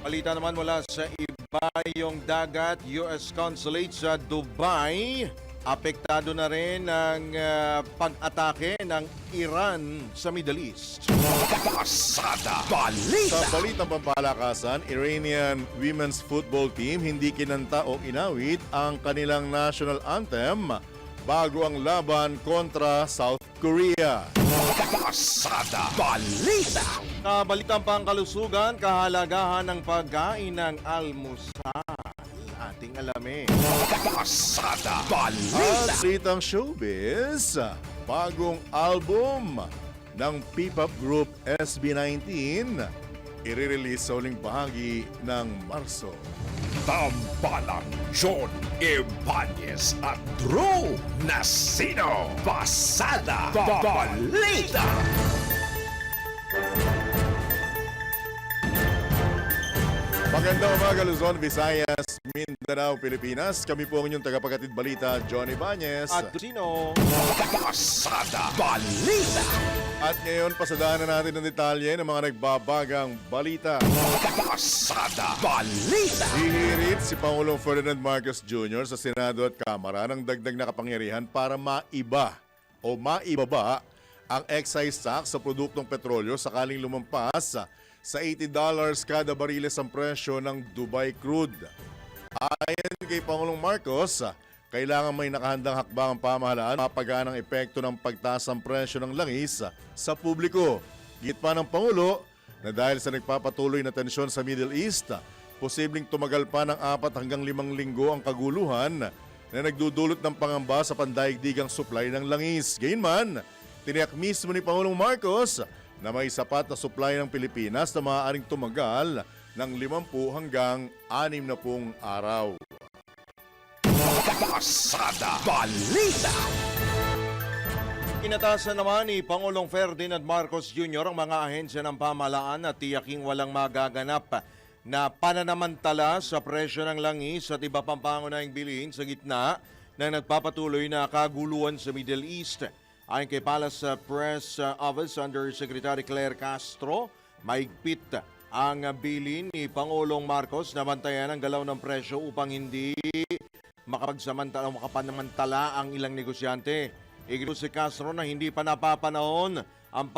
Balita naman mula sa iba yung dagat, US Consulate sa Dubai. Apektado na rin ang pag-atake ng Iran sa Middle East. Pasada Balita. Sa balitang pampalakasan, Iranian women's football team hindi kinanta o inawit ang kanilang national anthem bago ang laban kontra South Korea. Pasada Balita. Sa balitang pangkalusugan, kahalagahan ng pagkain ng almusal. Ating alamin. Pasada At Balita. balitang showbiz, bagong album ng P-pop group SB19 i-release sa uling bahagi ng Marso. Tambalang John Ibanez at Drew Nasino. Pasada Balita. Magandang umaga, Luzon, Visayas, Mindanao, Pilipinas. Kami po ang inyong tagapaghatid balita, Johnny Ibanez. At sino? Pasada Balita. At ngayon, pasadahan na natin ng detalye ng mga nagbabagang balita. Pasada Balita. Hihirit si Pangulong Ferdinand Marcos Jr. sa Senado at Kamara ng dagdag na kapangyarihan para maibaba ang excise tax sa produktong petrolyo sakaling lumampas sa $80 kada bariles ang presyo ng Dubai crude. Ayon kay Pangulong Marcos, kailangan may nakahandang hakbang ang pamahalaan mapagaan ang epekto ng pagtaas ng presyo ng langis sa publiko. Git pa ng Pangulo na dahil sa nagpapatuloy na tensyon sa Middle East, posibleng tumagal pa ng 4 hanggang 5 linggo ang kaguluhan na nagdudulot ng pangamba sa pandaigdigang supply ng langis. Gayunman, tiniyak mismo ni Pangulong Marcos na may sapat na supply ng Pilipinas na maaaring tumagal ng 50 hanggang 60 araw. Pasada Balita. Inatasan naman ni Pangulong Ferdinand Marcos Jr. ang mga ahensya ng pamahalaan at tiyaking walang magaganap na pananamantala sa presyo ng langis at iba pang pangunahing bilihin sa gitna ng nagpapatuloy na kaguluhan sa Middle East. Ayon kay Palace Press Office Under Secretary Claire Castro, maigpit ang bilin ni Pangulong Marcos na bantayan ang galaw ng presyo upang hindi makapanamantala ang ilang negosyante. Igino si Castro na hindi pa napapanahon ang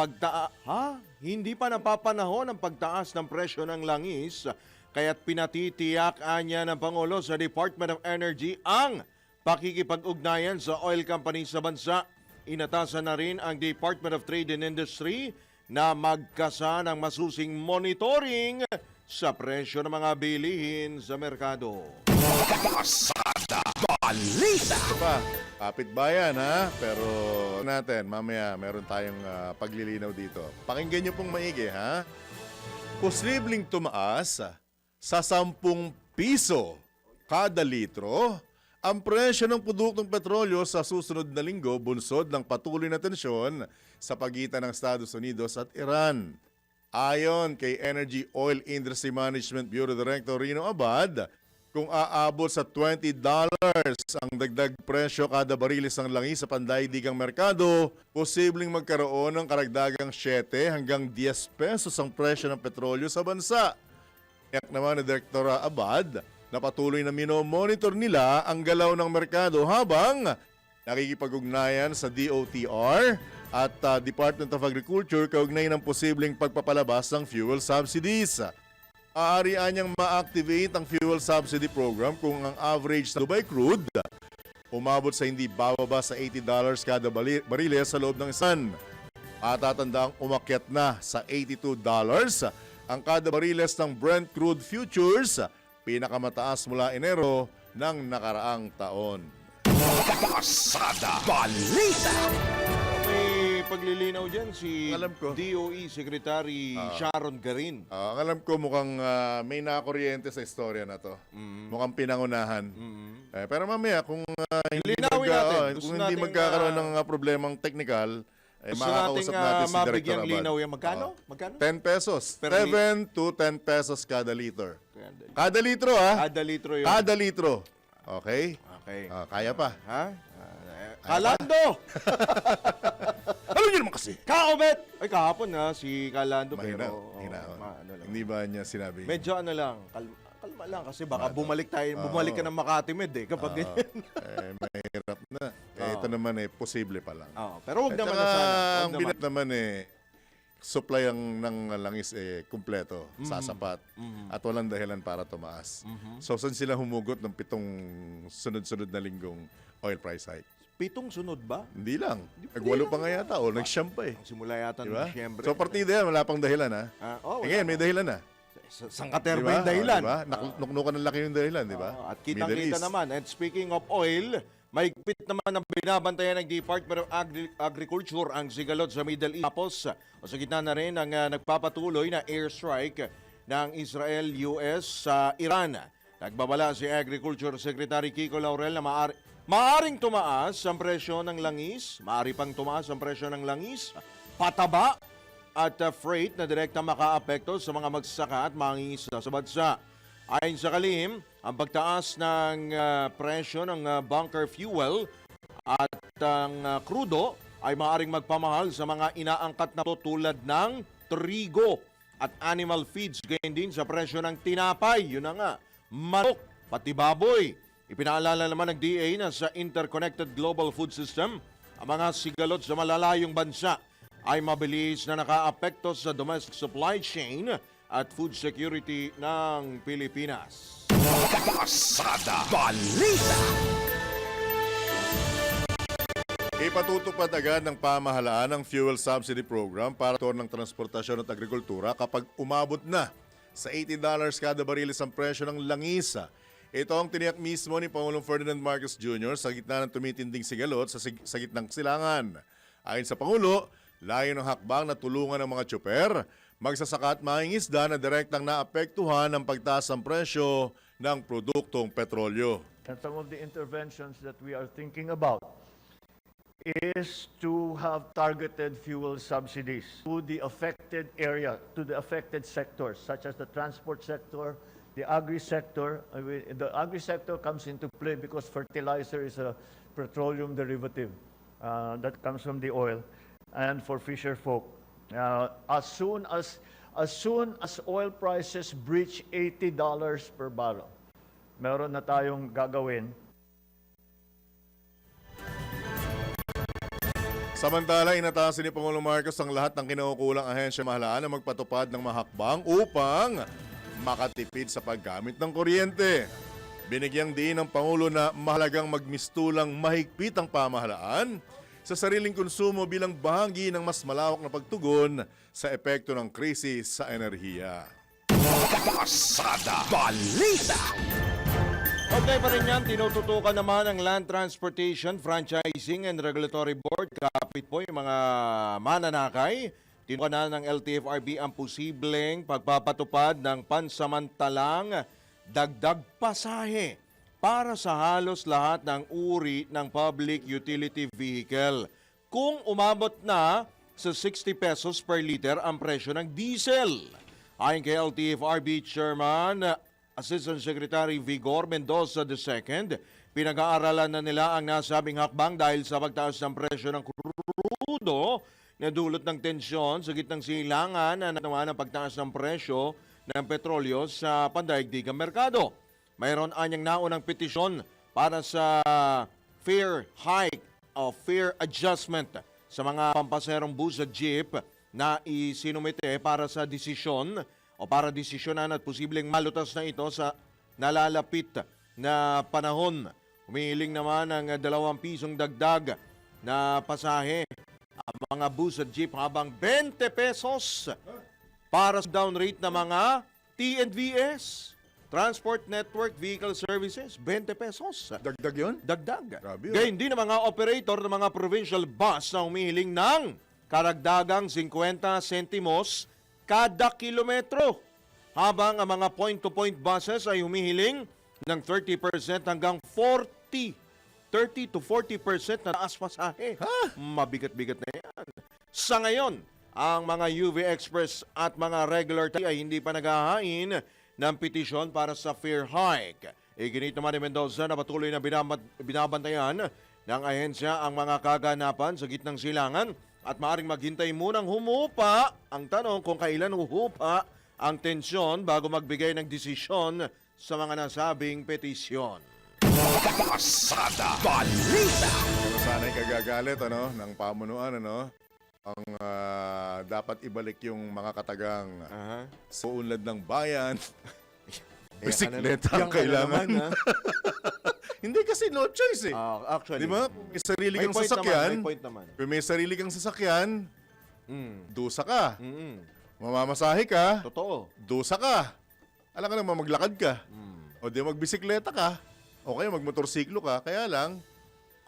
pagtaas ng presyo ng langis, kaya't pinatitiyak niya ng Pangulo sa Department of Energy ang pakikipag-ugnayan sa oil company sa bansa. Inatasan na rin ang Department of Trade and Industry na magkasa ng masusing monitoring sa presyo ng mga bilihin sa merkado. Pasada Balita. Ito pa, kapitbayan ha, pero natin, mamaya meron tayong paglilinaw dito. Pakinggan niyo pong maigi ha. Posibleng tumaas sa 10 piso kada litro ang presyo ng produktong petrolyo sa susunod na linggo bunsod ng patuloy na tensyon sa pagitan ng Estados Unidos at Iran. Ayon kay Energy Oil Industry Management Bureau Director Rino Abad, kung aabot sa $20 ang dagdag presyo kada bariles ng langis sa pandaigdigang merkado, posibleng magkaroon ng karagdagang 7 hanggang 10 pesos ang presyo ng petrolyo sa bansa. Tiyak naman ni Director Abad na patuloy na minomonitor nila ang galaw ng merkado habang nakikipag-ugnayan sa DOTR at Department of Agriculture kaugnay ng posibleng pagpapalabas ng fuel subsidies. Aarian niyang ma-activate ang fuel subsidy program kung ang average sa Dubai crude umabot sa hindi bababa sa $80 kada bariles sa loob ng isan. Matatandaang umakyat na sa $82 ang kada bariles ng Brent crude futures, pinakamataas mula Enero ng nakaraang taon. Pasada Balita. May paglilinaw dyan si Alam ko. DOE Secretary Sharon Garin. Ang alam ko mukhang may nakakuryente sa istorya na to. Mukhang pinangunahan. Pero mamaya kung hindi, Linawin natin. Gusto kung hindi nating, magkakaroon ng problemang technical, Gusto makakausap nating natin si Director mabigyang Abad. linaw yan. Magkano? Magkano? 10 pesos. Per 7 to 10 pesos kada liter. Kada litro ha? Kada litro yun. Kada litro. Okay? Okay. Kaya pa. Ha? Kalando! Ano niyo naman kasi? Kaobet! Ay, kahapon na si Kalando. Mahina. Pero, Mahina. ano lang. Hindi ba niya sinabi? Medyo ano lang, kalma lang kasi baka bumalik ka ng Makati Med kapag ganyan. Mahirap na. Ito naman posible pa lang. Pero huwag At naman saka, na sana. ang Huwag naman. binat naman supply ng langis kumpleto, sasapat, at walang dahilan para tumaas. So, saan sila humugot ng 7 sunod-sunod na linggong oil price hike? 7 sunod ba? Hindi lang. Nag-8 pa nga yata o nag-9 pa Ang simula yata Diba? ng Disyembre. So, partida yan, wala pang dahilan ha. Wala. Ngayon, may dahilan na. Sangkaterba yung dahilan. Diba? Nuknukan ng laki yung dahilan, di ba? At kitang-kita naman. And speaking of oil, mahigpit naman ang binabantayan ng Department of Agriculture ang sigalot sa Middle East. Tapos, sa gitna na rin ang nagpapatuloy na airstrike ng Israel, US sa Iran. Nagbabala si Agriculture Secretary Kiko Laurel na maaring tumaas ang presyo ng langis, maari pang tumaas ang presyo ng langis, pataba, at freight na direkta makaapekto sa mga magsasaka at mangingisda sa bansa. Ayon sa kalihim, ang pagtaas ng presyo ng bunker fuel at ang krudo ay maaaring magpamahal sa mga inaangkat na tulad ng trigo at animal feeds, gayon din sa presyo ng tinapay, yun na nga, manok, pati baboy. Ipinaalala naman ng DA na sa Interconnected Global Food System, ang mga sigalot sa malalayong bansa ay mabilis na nakaapekto sa domestic supply chain at food security ng Pilipinas. Pasada Balita. Ipatutupad agad ng pamahalaan ang fuel subsidy program para sa ng transportasyon at agrikultura kapag umabot na sa $80 kada bariles ang presyo ng langis. Ito ang tiniyak mismo ni Pangulong Ferdinand Marcos Jr. sa gitna ng tumitinding sigalot sa gitnang silangan. Ayon sa Pangulo, layo ng hakbang na tulungan ng mga tsuper, magsasaka at mangingisda na direktang naapektuhan ng pagtaas ng presyo ng produktong petrolyo. And some of the interventions that we are thinking about is to have targeted fuel subsidies to the affected area, to the affected sectors, such as the transport sector, the agri-sector. The agri-sector comes into play because fertilizer is a petroleum derivative that comes from the oil. And for fisher folk, as soon as oil prices breach $80 per barrel, meron na tayong gagawin. Samantala, inatasan ni Pangulong Marcos ang lahat ng kinaukulang ahensya mahalaan na magpatupad ng mahakbang upang makatipid sa paggamit ng kuryente. Binigyang diin ng Pangulo na mahalagang magmistulang mahigpit ang pamahalaan sa sariling konsumo bilang bahagi ng mas malawak na pagtugon sa epekto ng krisis sa enerhiya. Pasada Balita. Okay pa rin yan, tinututukan naman ng Land Transportation, Franchising and Regulatory Board. Kapit po yung mga mananakay. Tinutukan na ng LTFRB ang posibleng pagpapatupad ng pansamantalang dagdag pasahe para sa halos lahat ng uri ng public utility vehicle. Kung umabot na sa 60 pesos per liter ang presyo ng diesel. Ayon kay LTFRB Chairman Assistant Secretary Vigor Mendoza II, pinag-aaralan na nila ang nasabing hakbang dahil sa pagtaas ng presyo ng krudo na dulot ng tensyon sa gitnang silangan na naman ang pagtaas ng presyo ng petrolyo sa pandaigdigang merkado. Mayroon anyang naunang petisyon para sa fare hike o fare adjustment sa mga pampaserong bus at jeep na isinumite para sa desisyon o para desisyonan at posibleng malutas na ito sa nalalapit na panahon. Humihiling naman ng 2 pisong dagdag na pasahe ang mga bus at jeep habang 20 pesos para sa down rate na mga TNVS, Transport Network Vehicle Services, 20 pesos. Dagdag yun? Dagdag. Grabe, oh. Gayun din ang mga operator ng mga provincial bus na humihiling ng karagdagang 50 sentimos kada kilometro. Habang ang mga point-to-point buses ay humihiling ng 30% hanggang 30 to 40% na taas pasahe. Mabigat-bigat na yan. Sa ngayon, ang mga UV Express at mga regular ay hindi pa naghahain ng petisyon para sa fare hike. Iginit naman ni Mendoza na patuloy na binabantayan ng ahensya ang mga kaganapan sa gitnang silangan at maaring maghintay munang humupa. Ang tanong kung kailan huhupa ang tensyon bago magbigay ng desisyon sa mga nasabing petisyon. Pasada Balita. Pero sana'y kagagalit ng pamunuan ang dapat ibalik yung mga katagang Aha. sa unlad ng bayan. Eh, Bisikleta ang yan ka na kailangan. naman, ha? Hindi kasi no choice eh. Actually. Di ba? May sarili May kang point sasakyan. naman, may point naman. Kung may sarili kang sasakyan, dusa ka. Mm-mm. Mamamasahe ka, Totoo. dusa ka. Alam ka naman, maglakad ka. O di magbisikleta ka. O kaya magmotorsiklo ka. Kaya lang,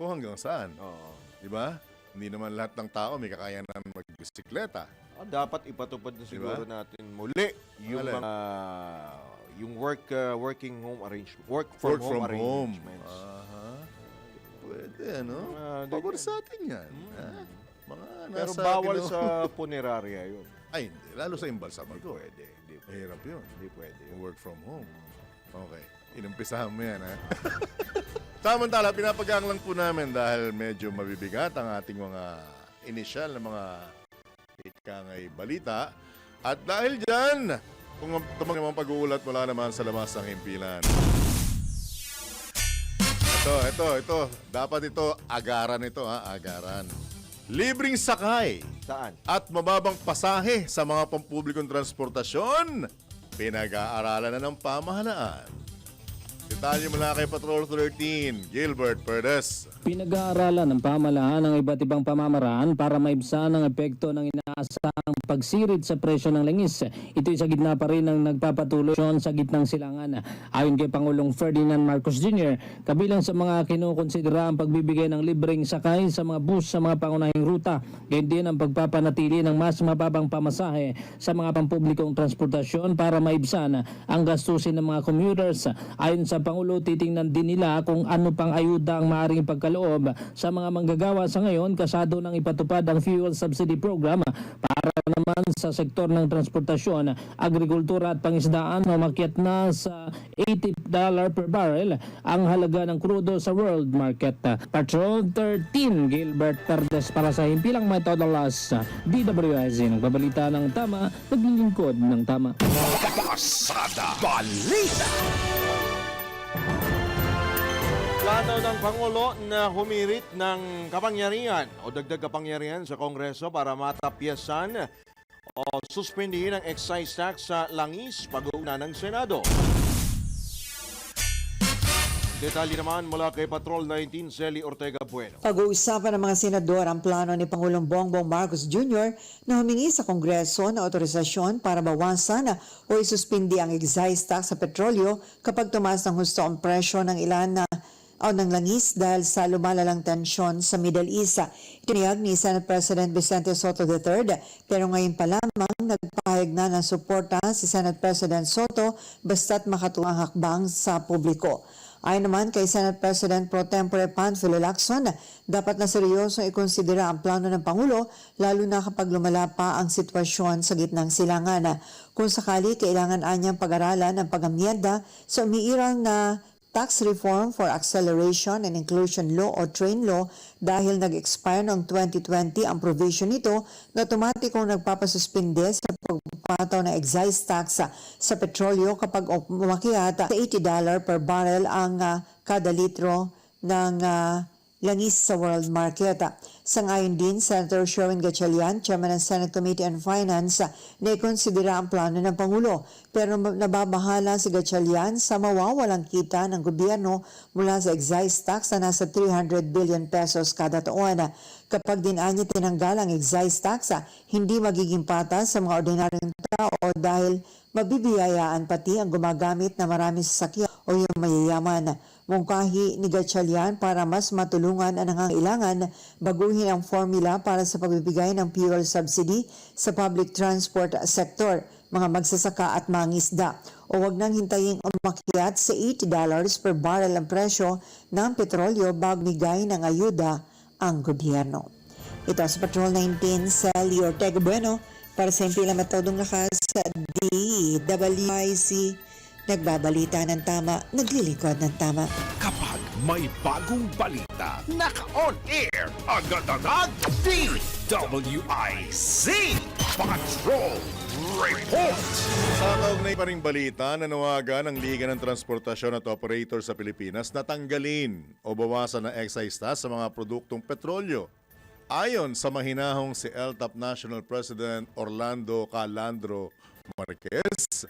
kung hanggang saan. Oo. Di ba? Hindi naman lahat ng tao may kakayanan magbisikleta. Dapat ipatupad na siguro natin muli yung Alin? mga yung working home arrangement, work Work from home from home. arrangements. Pwede, Pabor ganyan. sa atin yan. Mga Pero nasa bawal ginawa- sa punerarya yun. Ay, hindi. Lalo sa imbalsamento. Pwede. Hindi pwede. Mahirap yun. Hindi pwede. Work from home. Okay. Inumpisahan mo yan, ha? Samantala, pinapagang lang po namin dahil medyo mabibigat ang ating mga inisyal na mga ikangay balita. At dahil dyan, kung tumang naman pag-uulat mula naman sa labas ng himpilan. Ito. Dapat ito, agaran ito, agaran. Libreng sakay Saan? at mababang pasahe sa mga pampublikong transportasyon, pinag-aaralan na ng pamahalaan. Detalye mula kay Patrol 13, Gilbert Perdes. Pinag-aaralan ng pamahalaan ang iba't ibang pamamaraan para maibsan ang epekto ng inaasahang pagsirid sa presyo ng langis. Ito'y sa gitna pa rin ng nagpapatuloy sa gitnang silangan. Ayon kay Pangulong Ferdinand Marcos Jr., kabilang sa mga kinukonsidera ang pagbibigay ng libreng sakay sa mga bus sa mga pangunahing ruta, gayon din ang pagpapanatili ng mas mababang pamasahe sa mga pampublikong transportasyon para maibsan ang gastusin ng mga commuters. Ayon sa Pangulo, titingnan din nila kung ano pang ayuda ang maaaring pagkaloob sa mga manggagawa sa ngayon kasado ng ipatupad ang fuel subsidy program para naman sa sektor ng transportasyon, agrikultura at pangisdaan umakyat na sa $80 per barrel ang halaga ng krudo sa world market. Patrol 13, Gilbert Perdes para sa Himpilang Metodolas, DWIZ, nagbabalita ng tama, naglilingkod ng tama. Pasada Balita. Plano ng Pangulo na humirit ng kapangyarihan o dagdag kapangyarihan sa Kongreso para matapyasan o suspindihin ang excise tax sa langis pag-uuna ng Senado. Detalye naman mula kay Patrol 19, Celi Ortega Bueno. Pag-uusapan ng mga senador ang plano ni Pangulong Bongbong Marcos Jr. na humingi sa Kongreso na otorisasyon para bawasan o isuspindi ang excise tax sa petrolyo kapag tumaas ng husto ang presyo ng ilan ng langis dahil sa lumalalang tensyon sa Middle East. Itinayag ni Senate President Vicente Soto III pero ngayon pa lamang nagpahayag na ng suporta si Senate President Soto basta't makatuwang hakbang sa publiko. Ayon naman kay Senate President Pro Tempore Panfilo Lacson, dapat na seryosong ikonsidera ang plano ng Pangulo lalo na kapag lumala pa ang sitwasyon sa gitnang silangan. Kung sakali, kailangan anyang pag-aralan ang pag-amyenda sa umiiral na Tax Reform for Acceleration and Inclusion Law o TRAIN Law dahil nag-expire noong 2020 ang provision nito na automatikong nagpapasuspinde sa pagpataw ng excise tax sa petrolyo kapag umakyat sa $80 per barrel ang kada litro ng langis sa world market. Sangayon din, Senator Sherwin Gatchalian, Chairman ng Senate Committee on Finance, na ikonsidera ang plano ng Pangulo. Pero nababahala si Gatchalian sa mawawalang kita ng gobyerno mula sa excise tax na nasa 300 billion pesos kada taon. Kapag dinanya tinanggal ang excise tax, hindi magiging patas sa mga ordinaryong tao dahil mabibiyayaan pati ang gumagamit na maraming sasakyan o yung mayayaman. Mungkahi ni Gatchalian para mas matulungan ang nangangailangan baguhin ang formula para sa pagbibigay ng fuel subsidy sa public transport sector, mga magsasaka at mangisda. O wag nang hintayin umakyat sa $80 per barrel ang presyo ng petrolyo bago bigay ng ayuda ang gobyerno. Ito sa Patrol 19, Celi Ortega Bueno para sa Himpilang Metodong Lakas sa DWIC. Nagbabalita ng tama, naglilingkod ng tama. Kapag may bagong balita. Naka-on air. Agad-agad. DWIZ Patrol Report. Sa kaugnay pa ring balita, nanawagan ang Liga ng Transportasyon at Operator sa Pilipinas na tanggalin o bawasan ng excise tax sa mga produktong petrolyo. Ayon sa mahinahong si LTAP National President Orlando Calandro Marquez,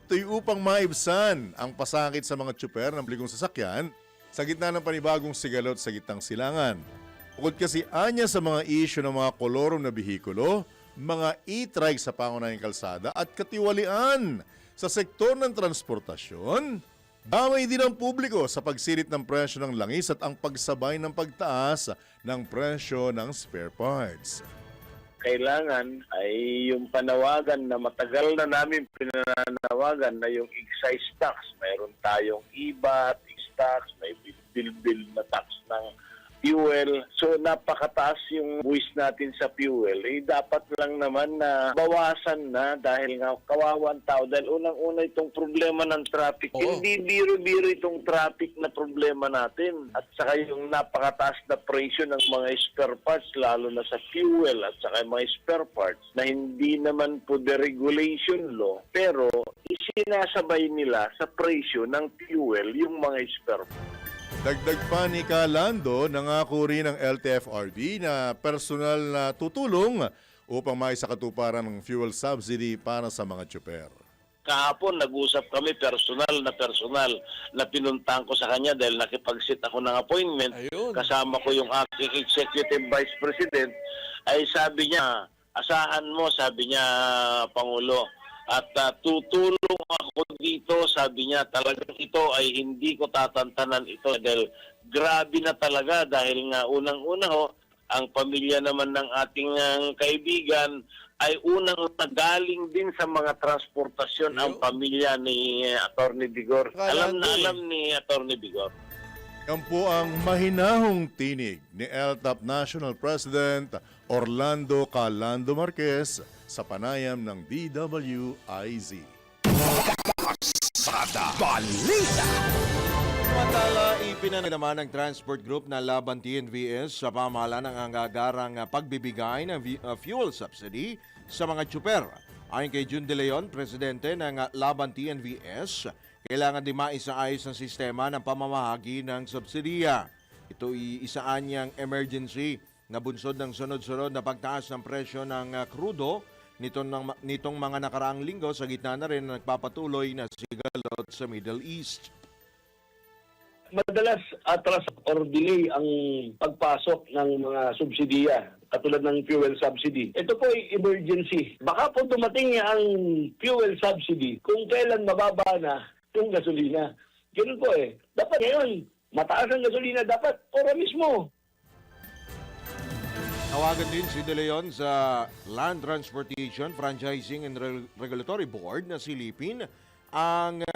ito'y upang maibsan ang pasakit sa mga tsuper ng bligong sasakyan sa gitna ng panibagong sigalot sa gitnang silangan. Bukod kasi anya sa mga isyu ng mga kolorom na bihikulo, mga e-trike sa pangunahing kalsada at katiwalian sa sektor ng transportasyon, damay din ang publiko sa pagsirit ng presyo ng langis at ang pagsabay ng pagtaas ng presyo ng spare parts. Kailangan ay yung panawagan na matagal na namin pinanawagan na yung excise tax. Mayroon tayong IVA, tax, may bill na tax ng fuel. So napakataas yung buwis natin sa fuel. Dapat lang naman na bawasan na dahil nga kawawan tao. Dahil unang-una itong problema ng traffic. Hindi biro-biro itong traffic na problema natin. At saka yung napakataas na presyo ng mga spare parts, lalo na sa fuel at saka yung mga spare parts na hindi naman po deregulation law. Pero isinasabay nila sa presyo ng fuel yung mga spare parts. Dagdag pa ni Calando, nangako rin ng LTFRB na personal na tutulong upang maisakatuparan ng fuel subsidy para sa mga tsuper. Kahapon nag-usap kami personal na pinuntahan ko sa kanya dahil nakipag-sit ako ng appointment. Kasama ko yung aking Executive Vice President. Ay sabi niya, asahan mo, sabi niya, Pangulo. At tutulong ako dito, sabi niya, talagang ito ay hindi ko tatantanan ito dahil grabe na talaga dahil nga unang-una ho, ang pamilya naman ng ating kaibigan ay unang nagaling din sa mga transportasyon ang pamilya ni Atty. Vigor. Alam na alam ni Atty. Vigor. Yan po ang mahinahong tinig ni LTAP National President Orlando Calando Marquez sa panayam ng DWIZ. Pasada Balita. Samantala, ipinanag naman ng Transport Group na laban TNVS sa pamahalaan ng anggagarang pagbibigay ng fuel subsidy sa mga tsuper. Ayon kay Jun De Leon, presidente ng laban TNVS, kailangan din maisaayos ang sistema ng pamamahagi ng subsidiya. Ito isaan niyang emergency na bunsod ng sunod-sunod na pagtaas ng presyo ng krudo nitong mga nakaraang linggo sa gitna na rin na nagpapatuloy na sigalot sa Middle East. Madalas atras or delay ang pagpasok ng mga subsidiya katulad ng fuel subsidy. Ito po ay emergency. Baka po dumating ang fuel subsidy kung kailan mababa na yung gasolina. Ganun po eh. Dapat ngayon, mataas ang gasolina, dapat ora mismo. Tawagan din si De Leon sa Land Transportation, Franchising and Regulatory Board na silipin ang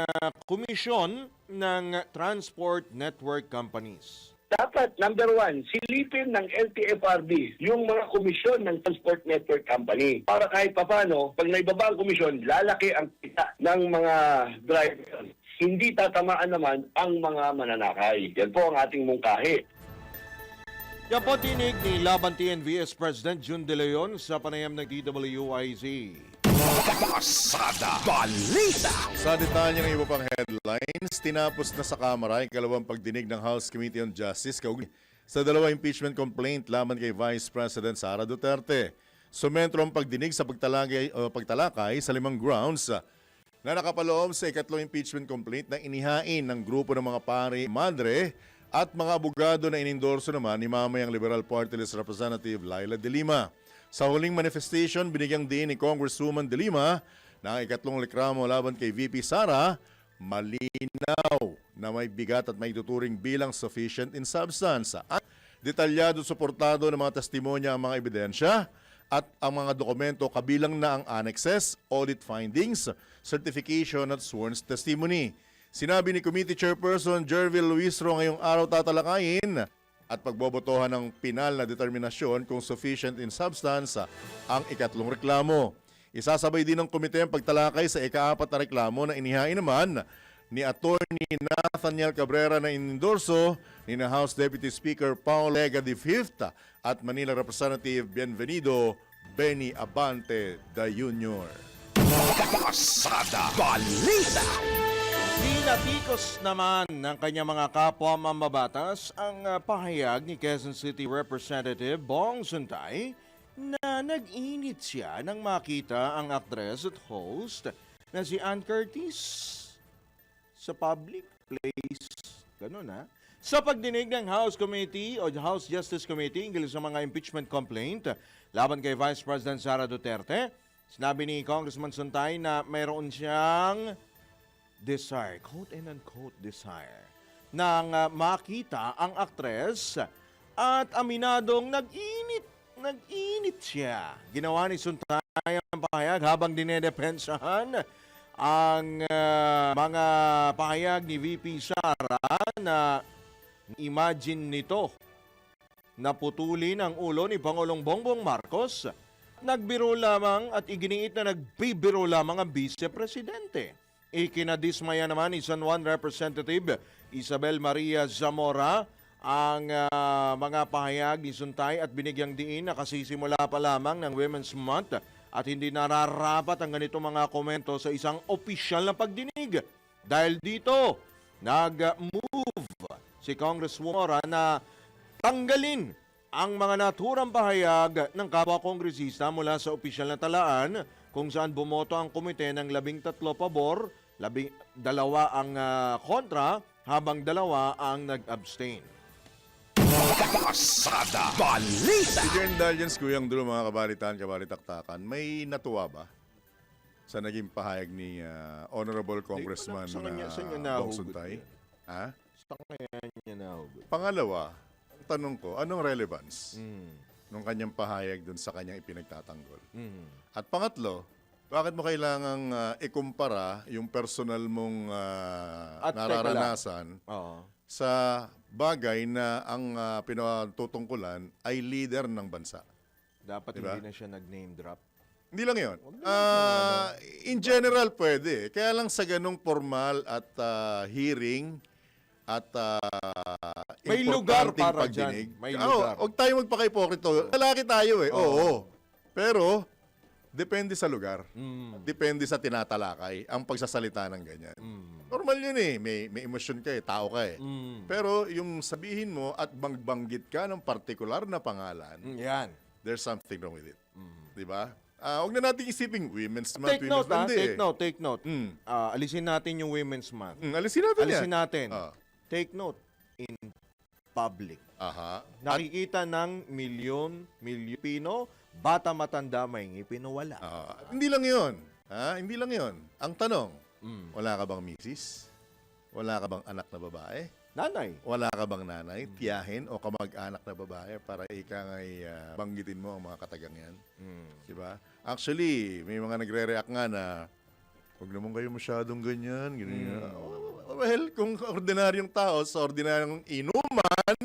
komisyon ng Transport Network Companies. Dapat, number one, silipin ng LTFRB yung mga komisyon ng Transport Network Company. Para kahit papano, pag naibaba ang komisyon, lalaki ang kita ng mga driver. Hindi tatamaan naman ang mga mananakay. Yan po ang ating mungkahi. Yan po tinig ni Laban TNVS President Jun De Leon sa panayam ng DWIZ. Pasada Balita. Sa detalye ng iba pang headlines, tinapos na sa Kamara ang ikalawang pagdinig ng House Committee on Justice kaugnay sa dalawang impeachment complaint laban kay Vice President Sara Duterte. Sumentro ang pagdinig sa pagtalakay sa 5 grounds na nakapaloob sa ikatlong impeachment complaint na inihain ng grupo ng mga pari madre at mga abogado na inendorso naman ni mamayang Liberal Party List Representative Laila De Lima. Sa huling manifestation, binigyang din ni Congresswoman De Lima na ang ikatlong reklamo laban kay VP Sara malinaw na may bigat at may tuturing bilang sufficient in substance. At detalyado suportado ng mga testimonya ang mga ebidensya at ang mga dokumento kabilang na ang annexes, audit findings, certification at sworn testimony. Sinabi ni Committee Chairperson Jervil Luisro ngayong araw tatalakayin at pagbobotohan ng pinal na determinasyon kung sufficient in substance ang ikatlong reklamo. Isasabay din ng komite ang pagtalakay sa ika-4 na reklamo na inihain naman ni Attorney Nathaniel Cabrera na inendorso ni na House Deputy Speaker Paul Lega V at Manila Representative Bienvenido Benny Abante Jr. Pasada Balita. Pinatikos naman ng kanyang mga kapwa mambabatas ang pahayag ni Quezon City Representative Bong Suntay na nag-init siya nang makita ang actress at host na si Ann Curtis sa public place. Ganun ha? Sa pagdinig ng House Committee o House Justice Committee hinggil sa mga impeachment complaint laban kay Vice President Sara Duterte, sinabi ni Congressman Suntay na mayroon siyang desire, quote and unquote desire, nang makita ang actress at aminadong nag-init siya. Ginawa ni Suntay ang pahayag habang dinedepensahan ang mga pahayag ni VP Sara na imagine nito na putulin ang ulo ni Pangulong Bongbong Marcos. Nagbiro lamang at iginiit na nagbibiro lamang ang Vice-Presidente. Ikinadismaya naman ni San Juan Representative Isabel Maria Zamora ang mga pahayag ni Suntay at binigyang diin na kasisimula pa lamang ng Women's Month at hindi nararapat ang ganito mga komento sa isang opisyal na pagdinig. Dahil dito, nag-move si Congresswoman na tanggalin ang mga naturang pahayag ng kapwa-kongresista mula sa opisyal na talaan kung saan bumoto ang komite ng 13 pabor, 2 ang kontra, habang 2 ang nag-abstain. Pasada Balita. Si Jern Dalians, Kuyang Dulo, mga kabalitaan, kabalitaktakan, may natuwa ba sa naging pahayag ni Honorable Congressman Sa kanya Bong nahugot Suntay? yun. Ha? Sa kanya niya nahugot. Pangalawa, ang tanong ko, anong relevance nung kanyang pahayag dun sa kanyang ipinagtatanggol? At pangatlo, bakit mo kailangang ikumpara yung personal mong At teka lang. nararanasan Oo. sa bagay na ang pinatutungkulan ay leader ng bansa? Dapat Diba? hindi na siya nag-name drop. Hindi lang yun. In general, pwede. Kaya lang sa ganong formal at hearing at May lugar importanteng para pagdinig. dyan. May lugar. Huwag tayo magpaka-ipokrito. Lalaki tayo eh. Oo. Pero, depende sa lugar. Depende sa tinatalakay ang pagsasalita ng ganyan. Normal yun eh. May emosyon ka eh. Tao ka eh. Pero yung sabihin mo at banggit ka ng partikular na pangalan, Yan. there's something wrong with it. Di ba? Huwag na natin isiping Women's Month. Take note, ha? Hindi Take eh. note, take note. Alisin natin yung Women's Month. Alisin natin yan. Alisin natin. Ah. Take note. In public. Aha. Nakikita ng milyon Pino, bata matanda may ngipin o wala. Hindi lang yun. Ha? Hindi lang yun. Ang tanong, wala ka bang misis? Wala ka bang anak na babae? Nanay. Wala ka bang nanay, tiyahin o kamag-anak na babae para ika ngay banggitin mo ang mga katagang yan? Diba? Actually, may mga nagre-react nga na huwag naman kayo masyadong ganyan. Well, kung ordinaryong tao sa ordinaryong inuman,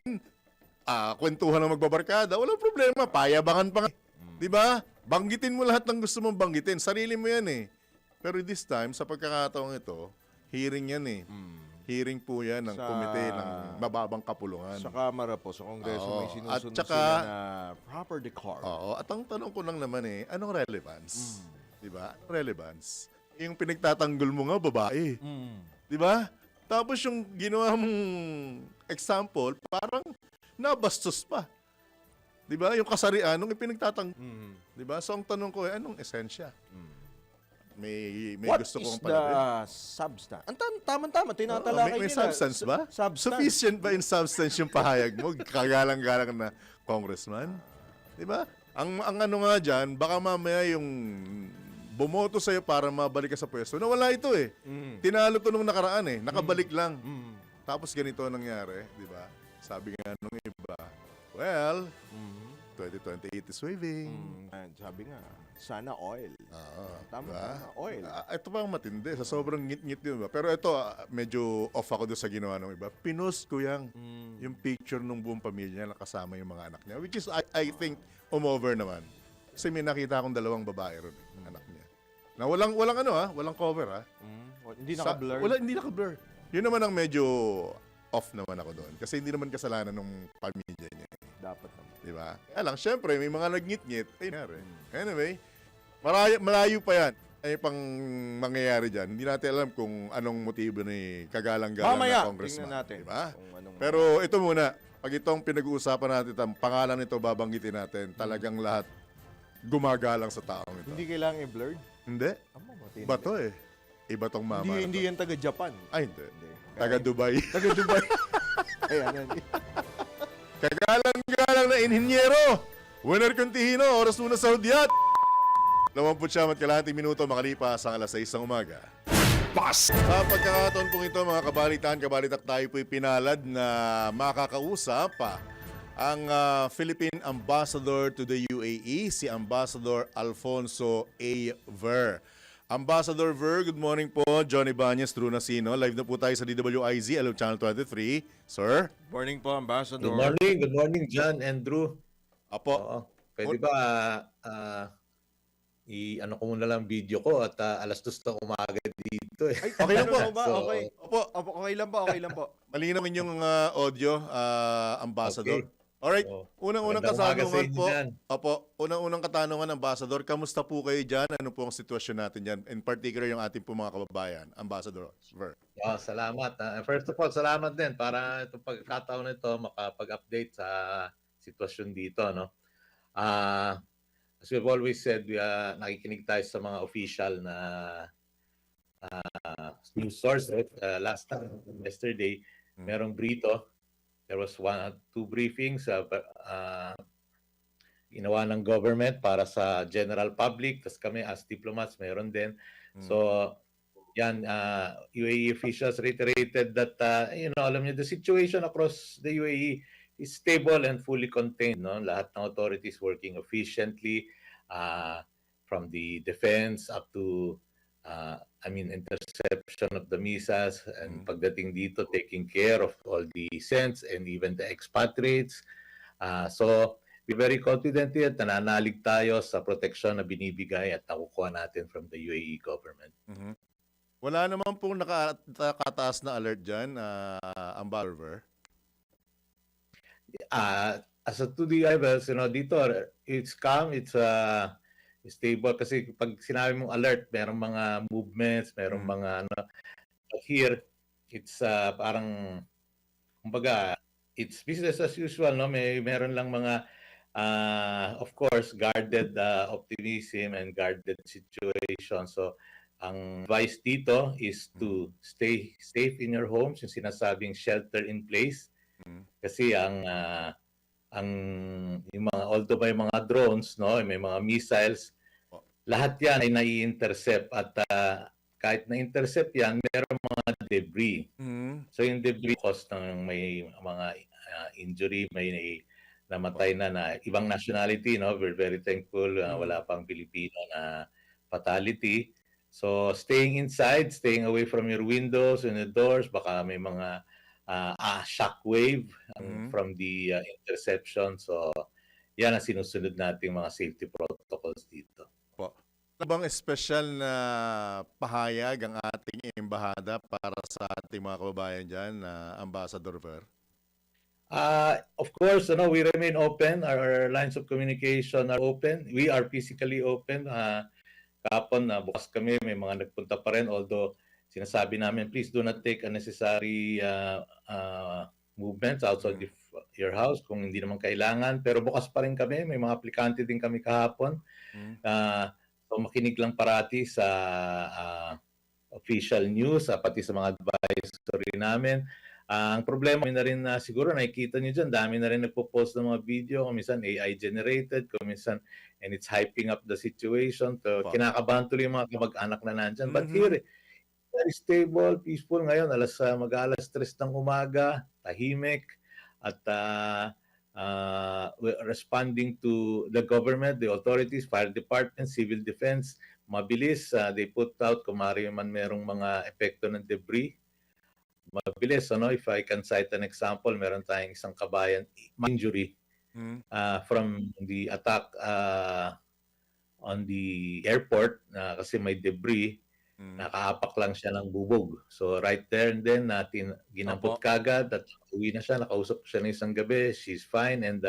kwentuhan ng magbabarkada, walang problema. Payabangan pa nga. Diba? Banggitin mo lahat ng gusto mong banggitin. Sarili mo yan eh. Pero this time, sa pagkakataong ito, hearing yan eh. Hearing po yan ng Sa- komite ng mababang kapulungan. Sa Kamara po, sa Kongreso, may Oo. sinusunod At saka- sila na proper decorum. Oo, at ang tanong ko lang naman eh, anong relevance? Di ba? Anong relevance? Yung pinagtatanggol mo nga, babae. Di ba? Tapos yung ginawa mong example, parang nabastos pa. Di ba? Yung kasarian, nung ipinagtatanggol. Di ba? So ang tanong ko eh, anong esensya? May What gusto is kong the palarin. substance? Ang tama-tama, tinatalakay May nila. substance ba? Substance. Sufficient ba in substance yung pahayag mo? Kagalang-galang na congressman? Di ba? Ang ano nga dyan, baka mamaya yung bumoto sa'yo para mabalik ka sa pwesto. Nawala ito eh. Tinalo to nung nakaraan eh. Nakabalik lang. Tapos ganito ang nangyari, di ba? Sabi nga nung iba, well, 2028 is waving. Sabi nga, sana oil. Tama, Diba? oil. Ito pa ang matindi. Sa sobrang ngit-ngit yun. Ba? Pero ito, medyo off ako doon sa ginawa ng iba. Pinost ko yung picture ng buong pamilya na kasama yung mga anak niya. Which is, I think, umover naman. Kasi may nakita akong 2 babae ron, anak niya. Na walang cover ha. Hindi Sa- naka-blur. Wala, hindi naka-blur. Yun naman ang medyo off naman ako doon. Kasi hindi naman kasalanan ng pamilya niya. Dapat naman. Di ba? Kaya lang, syempre, may mga nagngit-ngit. Anyway, malayo pa yan. Ay pang mangyayari dyan. Hindi natin alam kung anong motibo ni kagalang-galang Mamaya, na congressman. tingnan natin. Di ba? Kung anong- Pero ito muna, pag itong pinag-uusapan natin, ang pangalan nito babanggitin natin, talagang lahat gumagalang sa taong ito. Hindi kailangan i-blurred. Hindi. Matindi. Iba to eh. Iba tong mama. na Hindi to. yan taga-Japan. Ay, hindi. Hindi. Taga Dubai. Taga-Dubai. Ayan, yan. Kagalang-galang na inhinyero. Winner Contihino, oras muna sa hudyat. 29 minuto makalipas ang alas 6 ng umaga. Pas! Sa pagkakataon pong ito, mga kabalitak tayo po'y pinalad na makakausap ang Philippine Ambassador to the UAE, si Ambassador Alfonso A. Ver. Ambassador Ver, good morning po. Johnny Banyes, True Nasino. Live na po tayo sa DWIZ, Alam Channel 23. Sir? Morning po, Ambassador. Good morning, John and Drew. Apo. Oo. Pwede ba i-ano ko muna lang video ko at alas 2 ng umaga dito eh. Okay lang po. Ba? So, Okay. Opo. Opo, okay lang po, okay lang po. Malinaw inyong audio, Ambassador. Okay. Alright, Oo. unang-unang Magandang umaga sa katanungan inyo po. dyan. Opo, unang-unang katanungan, Ambassador, kamusta po kayo dyan? Ano po ang sitwasyon natin dyan? In particular, yung ating po mga kababayan, Ambassador Ver. Salamat. First of all, salamat din para itong pagkakataon na ito makapag-update sa sitwasyon dito. No? As we've always said, nakikinig tayo sa mga official na news sources. Last time, yesterday, merong Brito. There was two briefings ginawa ng government para sa general public. Tapos kami as diplomats, meron din. So, yan, UAE officials reiterated that, alam niyo, the situation across the UAE is stable and fully contained. No? Lahat ng authorities working efficiently, from the defense up to interception of the missiles and pagdating dito, taking care of all the cents and even the expatriates. So, we're very confident yet, nananalig tayo sa protection na binibigay at nakukuha natin from the UAE government. Wala naman pong nakataas na alert dyan, Ambassador. As a 2D levels, dito, it's calm, it's stable. Kasi pag sinabi mong alert, merong mga movements, merong mga But here, it's parang, kumbaga, it's business as usual, no? Meron lang mga, of course, guarded optimism and guarded situation. So, ang advice dito is to stay safe in your homes, yung sinasabing shelter in place. Kasi yung mga, although may mga drones, no, may mga missiles, lahat yan ay nai-intercept at kahit na-intercept yan, meron mga debris. So yung debris cause ng may mga injury, may namatay na ibang nationality, no? We're very thankful, wala pang Pilipino na fatality. So staying inside, staying away from your windows and the doors, baka may mga shockwave from the interception. So yan ang sinusunod nating mga safety protocols dito. Ano bang espesyal na pahayag ang ating embahada para sa ating mga kababayan dyan, Ambassador Ver? Of course, we remain open. Our lines of communication are open. We are physically open. Kahapon, bukas kami, may mga nagpunta pa rin. Although, sinasabi namin, please do not take unnecessary movements outside your house kung hindi naman kailangan. Pero bukas pa rin kami. May mga aplikante din kami kahapon. So, makinig lang parati sa official news, pati sa mga advisory namin. Ang problema na rin na siguro nakikita niyo dyan, dami na rin nagpo-post ng mga video, kung minsan AI generated, kung minsan, and it's hyping up the situation. So, kinakabahan tuloy yung mga kamag-anak na nandyan. But here, very stable, peaceful ngayon, mag-alas 3 ng umaga, tahimik, at responding to the government, the authorities, fire department, civil defense, mabilis. They put out kung man merong mga epekto ng debris. Mabilis, if I can cite an example, meron tayong isang kabayan injury from the attack on the airport kasi may debris. Nakaapak lang siya ng bubog. So right there and then natin ginampot kagad at uwi na siya. Nakausap ko siya ng isang gabi. She's fine and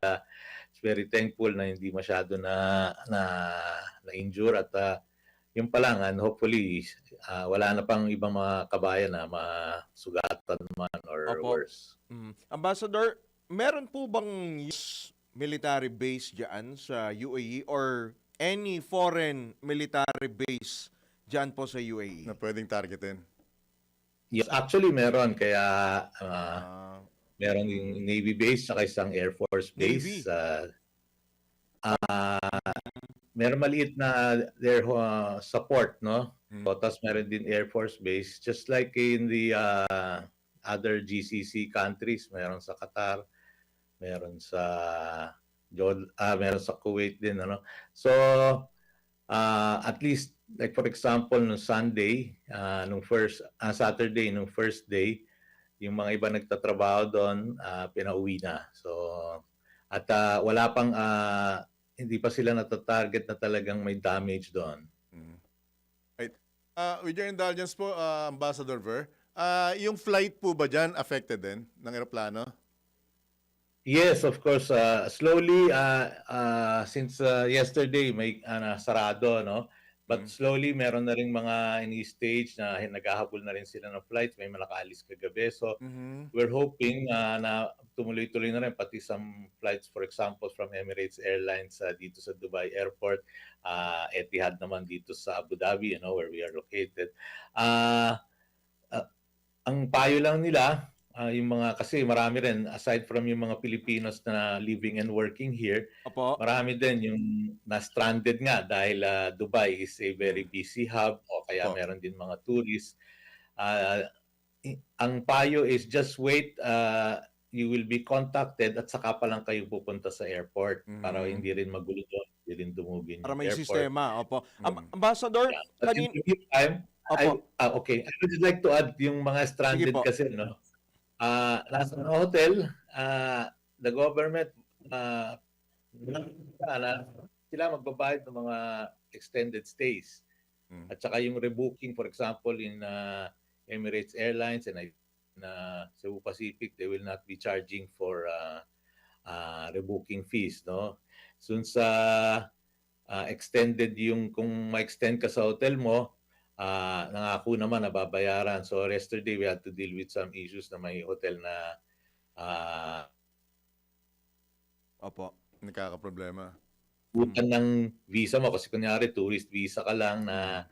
very thankful na hindi masyado na-injure at yung pa lang and hopefully wala na pang ibang mga kabayan na masugatan man or worse. Ambassador, meron po bang military base diyan sa UAE or any foreign military base diyan po sa UAE? Na pwedeng targetin. Yes, actually meron kaya meron yung Navy base saka isang Air Force base. Meron maliit na their support, no? Tapos meron din Air Force base. Just like in the other GCC countries, meron sa Qatar, meron sa meron sa Kuwait din, ano? So, at least, like for example, nung Sunday, Saturday, nung first day, yung mga iba nagtatrabaho doon, pinauwi na. So, at wala pang, hindi pa sila natatarget na talagang may damage doon. Right. With your indulgence po, Ambassador Ver, yung flight po ba dyan affected din ng eroplano? Yes, of course. Slowly, since yesterday, may sarado, no? But slowly, meron na rin mga ini-stage na naghahabol na rin sila ng flights. May nakaalis kagabi. So, we're hoping na tumuloy-tuloy na rin pati some flights, for example, from Emirates Airlines dito sa Dubai Airport, Etihad naman dito sa Abu Dhabi, where we are located. Ang payo lang nila, yung mga, kasi marami rin, aside from yung mga Filipinos na living and working here, marami din yung na-stranded nga dahil Dubai is a very busy hub o kaya meron din mga tourists. Ang payo is just wait, you will be contacted at saka pa lang kayo pupunta sa airport para hindi rin magulo doon, hindi rin dumugin Para yung may airport. sistema. Ambassador, But in the meantime, okay, I would like to add yung mga stranded kasi, no? Nasa hotel, the government, sila magbabayad ng mga extended stays. At saka yung rebooking, for example, in Emirates Airlines and Cebu Pacific, they will not be charging for rebooking fees, no? Since extended yung, kung ma-extend ka sa hotel mo, nangako naman na babayaran. So yesterday we had to deal with some issues na may hotel na Nagkakaproblema. butan ng visa mo kasi kunyari tourist visa ka lang na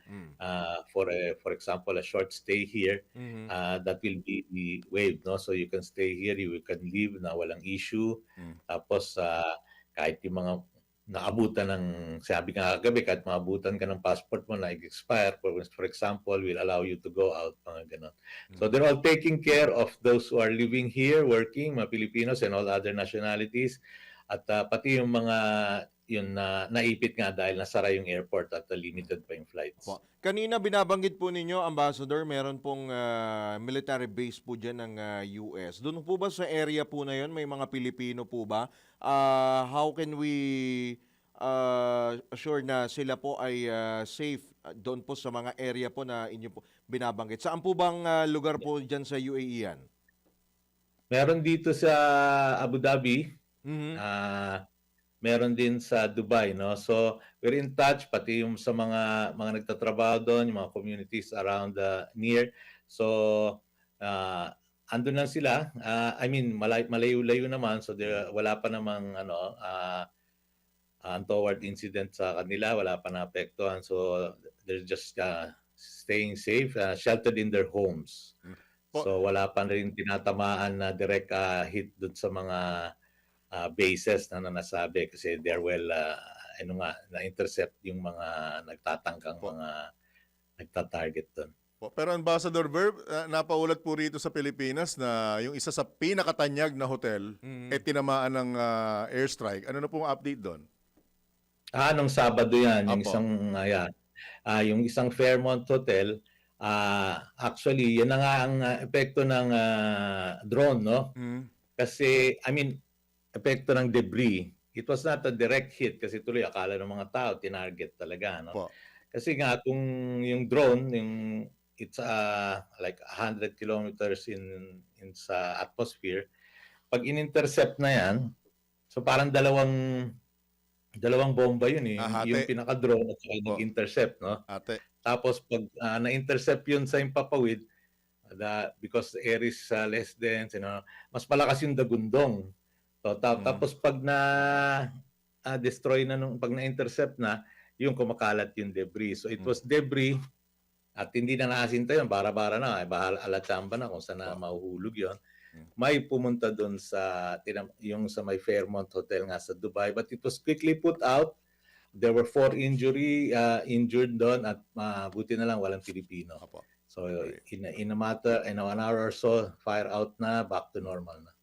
for example a short stay here, that will be waived, no? So you can stay here, you can leave na walang issue. Tapos kahit yung mga naabutan ng, sabi nga kagabi, kahit maabutan ka ng passport mo na expire, for example, will allow you to go out, mga ganon. So they're all taking care of those who are living here, working, mga Filipinos and all other nationalities. At pati yung mga yun na naipit nga dahil nasara yung airport at limited pa yung flights. Kanina binabanggit po ninyo, Ambassador, meron pong military base po dyan ng US. Doon po ba sa area po na yun, may mga Pilipino po ba? How can we assure na sila po ay safe doon po sa mga area po na inyo po binabanggit? Saan po bang lugar po dyan sa UAE yan? Meron dito sa Abu Dhabi, meron din sa Dubai, no? So we're in touch pati yung sa mga nagtatrabaho doon, yung mga communities around near. So andun lang sila. I mean malayo-layo naman, so wala pa namang untoward incident sa kanila, wala pa naapektuhan. So they're just staying safe, sheltered in their homes. So wala pa rin tinatamaan na direct hit doon sa mga bases na nasabi kasi they're well na-intercept yung mga nagtatangkang mga nagtatarget doon. Pero Ambassador Verb, napaulat po rito sa Pilipinas na yung isa sa pinakatanyag na hotel tinamaan ng airstrike. Ano na pong update doon? Nung Sabado yan, yung isang yung isang Fairmont Hotel, actually yan na nga ang epekto ng drone, no? Kasi epekto ng debris. It was not a direct hit kasi tuloy akala ng mga tao tinarget talaga, no? Kasi nga kung yung drone, it's like 100 kilometers in sa atmosphere, pag in-intercept na yan, so parang dalawang bomba yun eh. Hati. Yung pinaka-drone at saka yung Opo. nag-intercept, no? Ate. Tapos pag na-intercept yun sa Impapawid, because the air is less dense, mas malakas yung dagundong. So, tapos pag destroy na pag na-intercept na, yung kumakalat yung debris. So it was debris at hindi na naasinta yun, bara-bara na, alatsamba na kung saan na mahuhulog yun. May pumunta doon yung sa may Fairmont Hotel nga sa Dubai, but it was quickly put out. There were 4 injured doon at buti na lang walang Pilipino. Opo. So in a matter, in 1 hour or so, fire out na, back to normal na.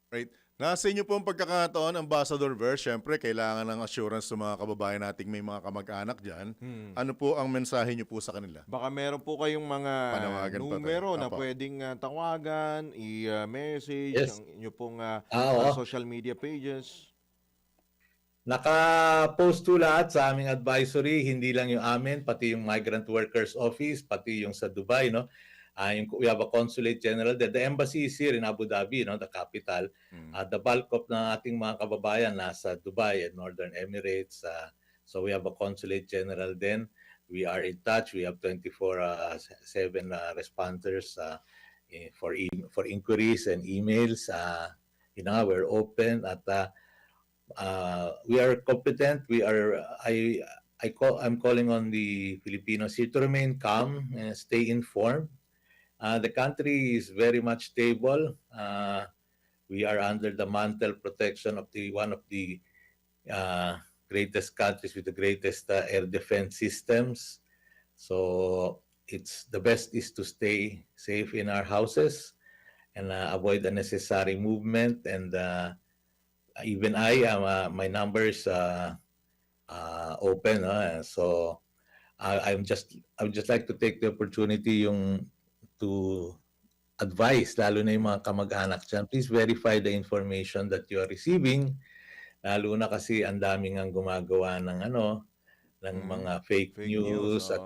Right. Nasa inyo po ang pagkakataon, Ambassador Ver, syempre kailangan ng assurance sa mga kababayan nating may mga kamag-anak dyan. Ano po ang mensahe niyo po sa kanila? Baka meron po kayong mga Panawagan pa tayo. numero na Apo. pwedeng tawagan, i-message, Yes. ang inyo pong Oo. social media pages. Naka-post to lahat sa aming advisory, hindi lang yung amin, pati yung Migrant Workers Office, pati yung sa Dubai, no? We have a consulate general there. The embassy is here in Abu Dhabi, no, the capital. The bulk of ng ating mga kababayan nasa Dubai and Northern Emirates. So we have a consulate general then. We are in touch. We have 24/7 responders for inquiries and emails. We're open at we are competent. I'm calling on the Filipinos here to remain calm and stay informed. The country is very much stable. We are under the mantle protection of one of the greatest countries with the greatest air defense systems. So the best is to stay safe in our houses and avoid unnecessary movement. And even my numbers open. So I would just like to take the opportunity to advise, lalo na yung mga kamag-anak dyan, please verify the information that you are receiving. Lalo na kasi ang daming ang gumagawa ng mga fake news at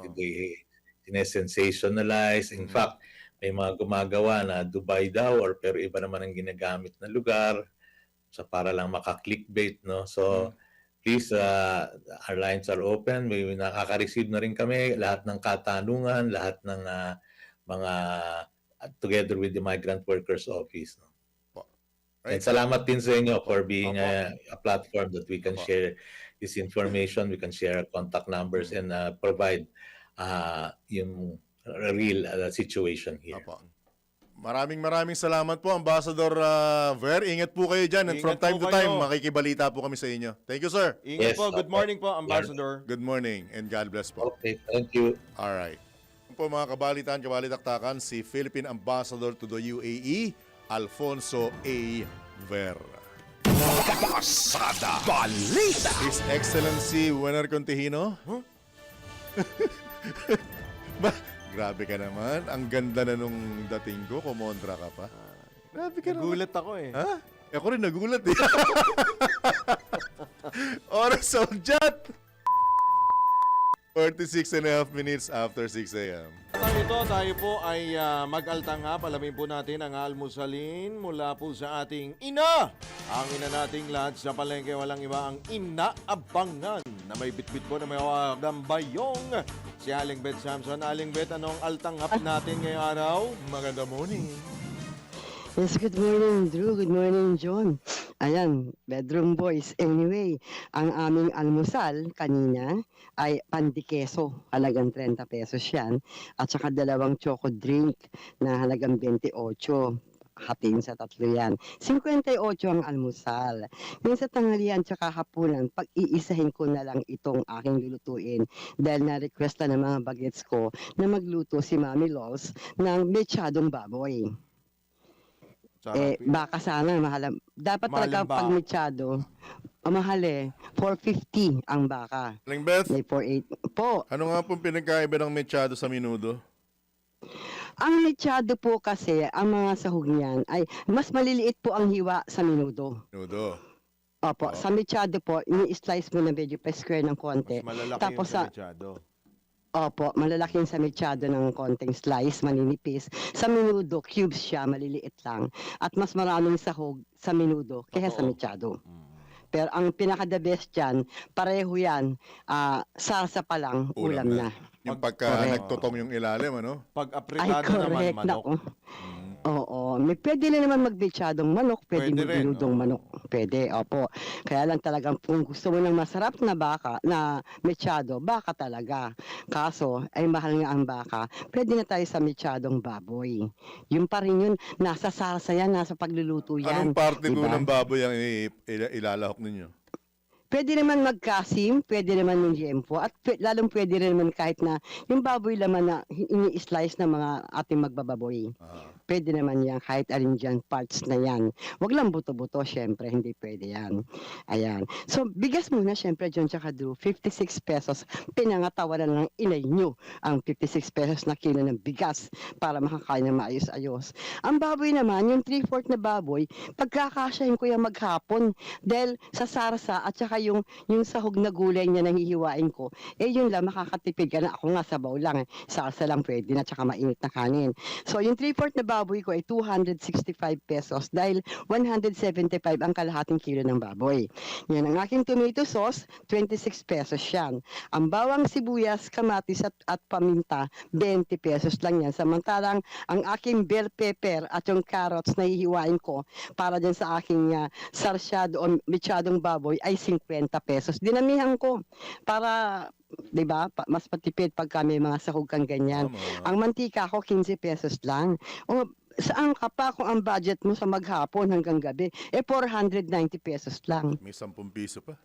sinesensationalize. In fact, may mga gumagawa na Dubai daw pero iba naman ang ginagamit na lugar para lang maka-clickbait, no? So please, our lines are open. May nakaka-receive na rin kami lahat ng katanungan, lahat ng mga together with the Migrant Workers Office. No? Right. And salamat din sa inyo for being a platform that we can share this information, we can share contact numbers and provide yung real situation here. Opo. Maraming salamat po, Ambassador Ver. Ingat po kayo dyan. And from Ingat time po to time, kayo. makikibalita po kami sa inyo. Thank you, sir. Ingat Yes, po. Good opo. morning po, Ambassador. Good morning and God bless po. Okay, thank you. All right. Po mga kabalitaktakan, si Philippine Ambassador to the UAE, Alfonso A. Ver. Pasada Balita. His Excellency Buenar Contihino. Huh? Grabe ka naman. Ang ganda na nung dating ko. Kumontra ka pa. Grabe ka naman. Nagulat ako eh. Ha? Ako rin nagulat eh. Oras sa udyat. 46.5 minutes after 6 a.m. Tayo po ay mag-altanghap. Alamin po natin ang almusalin mula po sa ating ina. Ang ina nating lahat sa palengke, walang iba ang inaabangan na may bitbit po na may gambayong. Si Aling Beth Samson. Aling Beth, anong altanghap natin ngayong araw? Maganda morning. Yes, good morning, Drew. Good morning, John. Ayan, bedroom boys. Anyway, ang aming almusal kanina ay pandikeso, halagang 30 pesos yan. At saka 2 choco drink na halagang 28. Hatiin sa 3 yan. 58 ang almusal. Ngayon sa tanghalian tsaka hapunan, pag-iisahin ko na lang itong aking lulutuin dahil na-request na ng mga bagets ko na magluto si Mami Lols ng mechadong baboy. Baka sana, mahal. Dapat talaga pag mechado, mahal eh. 450 ang baka. Aling Beth, May 48 po. ano nga pong pinagkaiba ng mechado sa minudo? Ang mechado po kasi, ang mga sahog niyan ay mas maliliit po ang hiwa sa minudo. Minudo. Opo, sa mechado po, ini-slice mo na medyo pa-square ng konti. Mas malalaki Tapos yung sa mechado. Opo, malalaki yung sa mechado ng konting slice, maninipis. Sa menudo, cubes siya, maliliit lang. At mas maraming sahog sa menudo kaya sa mechado. Pero ang pinaka-the best dyan, pareho yan, salsa pa lang, ulam na. Yung pagka Correct. nagtutong yung ilalim, ano? Pag Ay, apretado naman correct. manok. Naku. Oo, may pwede rin naman mag-mechadong manok, pwede Pwede rin, mag-binudong oo. manok. Pwede, opo. Kaya lang talagang kung gusto mo ng masarap na baka, na mechado, baka talaga. Kaso, ay mahal nga ang baka, pwede na tayo sa mechadong baboy. Yung pa rin yun, nasa salsa yan, nasa pagluluto yan. Anong parte po diba? ng baboy ang ilalahok ninyo? Pwede naman magkasim, pwede naman yung yempo, at lalong pwede rin naman kahit na yung baboy laman na ini-slice ng mga ating magbababoy. Pwede naman yan, kahit alin dyan, parts na yan. Wag lang buto-buto, syempre, hindi pwede yan. Ayan. So, bigas muna, syempre, John tsaka Drew, 56 pesos. Pinangatawanan ng inay nyo ang 56 pesos na kilo ng bigas para makakain ng maayos-ayos. Ang baboy naman, yung 3/4 na baboy, pagkakasyahin ko yan maghapon. Dahil sa sarsa at saka yung sahog na gulay niya nang hihiwain ko, yun lang, makakatipid ka na. Ako nga, sabaw lang. Sarsa lang pwede na, tsaka mainit na kanin. So, yung 3/4 na baboy ko ay 265 pesos dahil 175 ang kalahating kilo ng baboy. Yan, ang aking tomato sauce, 26 pesos yan. Ang bawang sibuyas, kamatis at paminta, 20 pesos lang yan. Samantalang ang aking bell pepper at yung carrots na hihiwain ko para dyan sa aking sarsyado o mechadong baboy ay 50 pesos. Dinamihan ko para 'di ba? Mas patipid pagka may mga sahog kang ganyan. Tama. Ang mantika ko 15 pesos lang. O saan ka pa kung ang budget mo sa maghapon hanggang gabi 490 pesos lang. May 10 piso pa.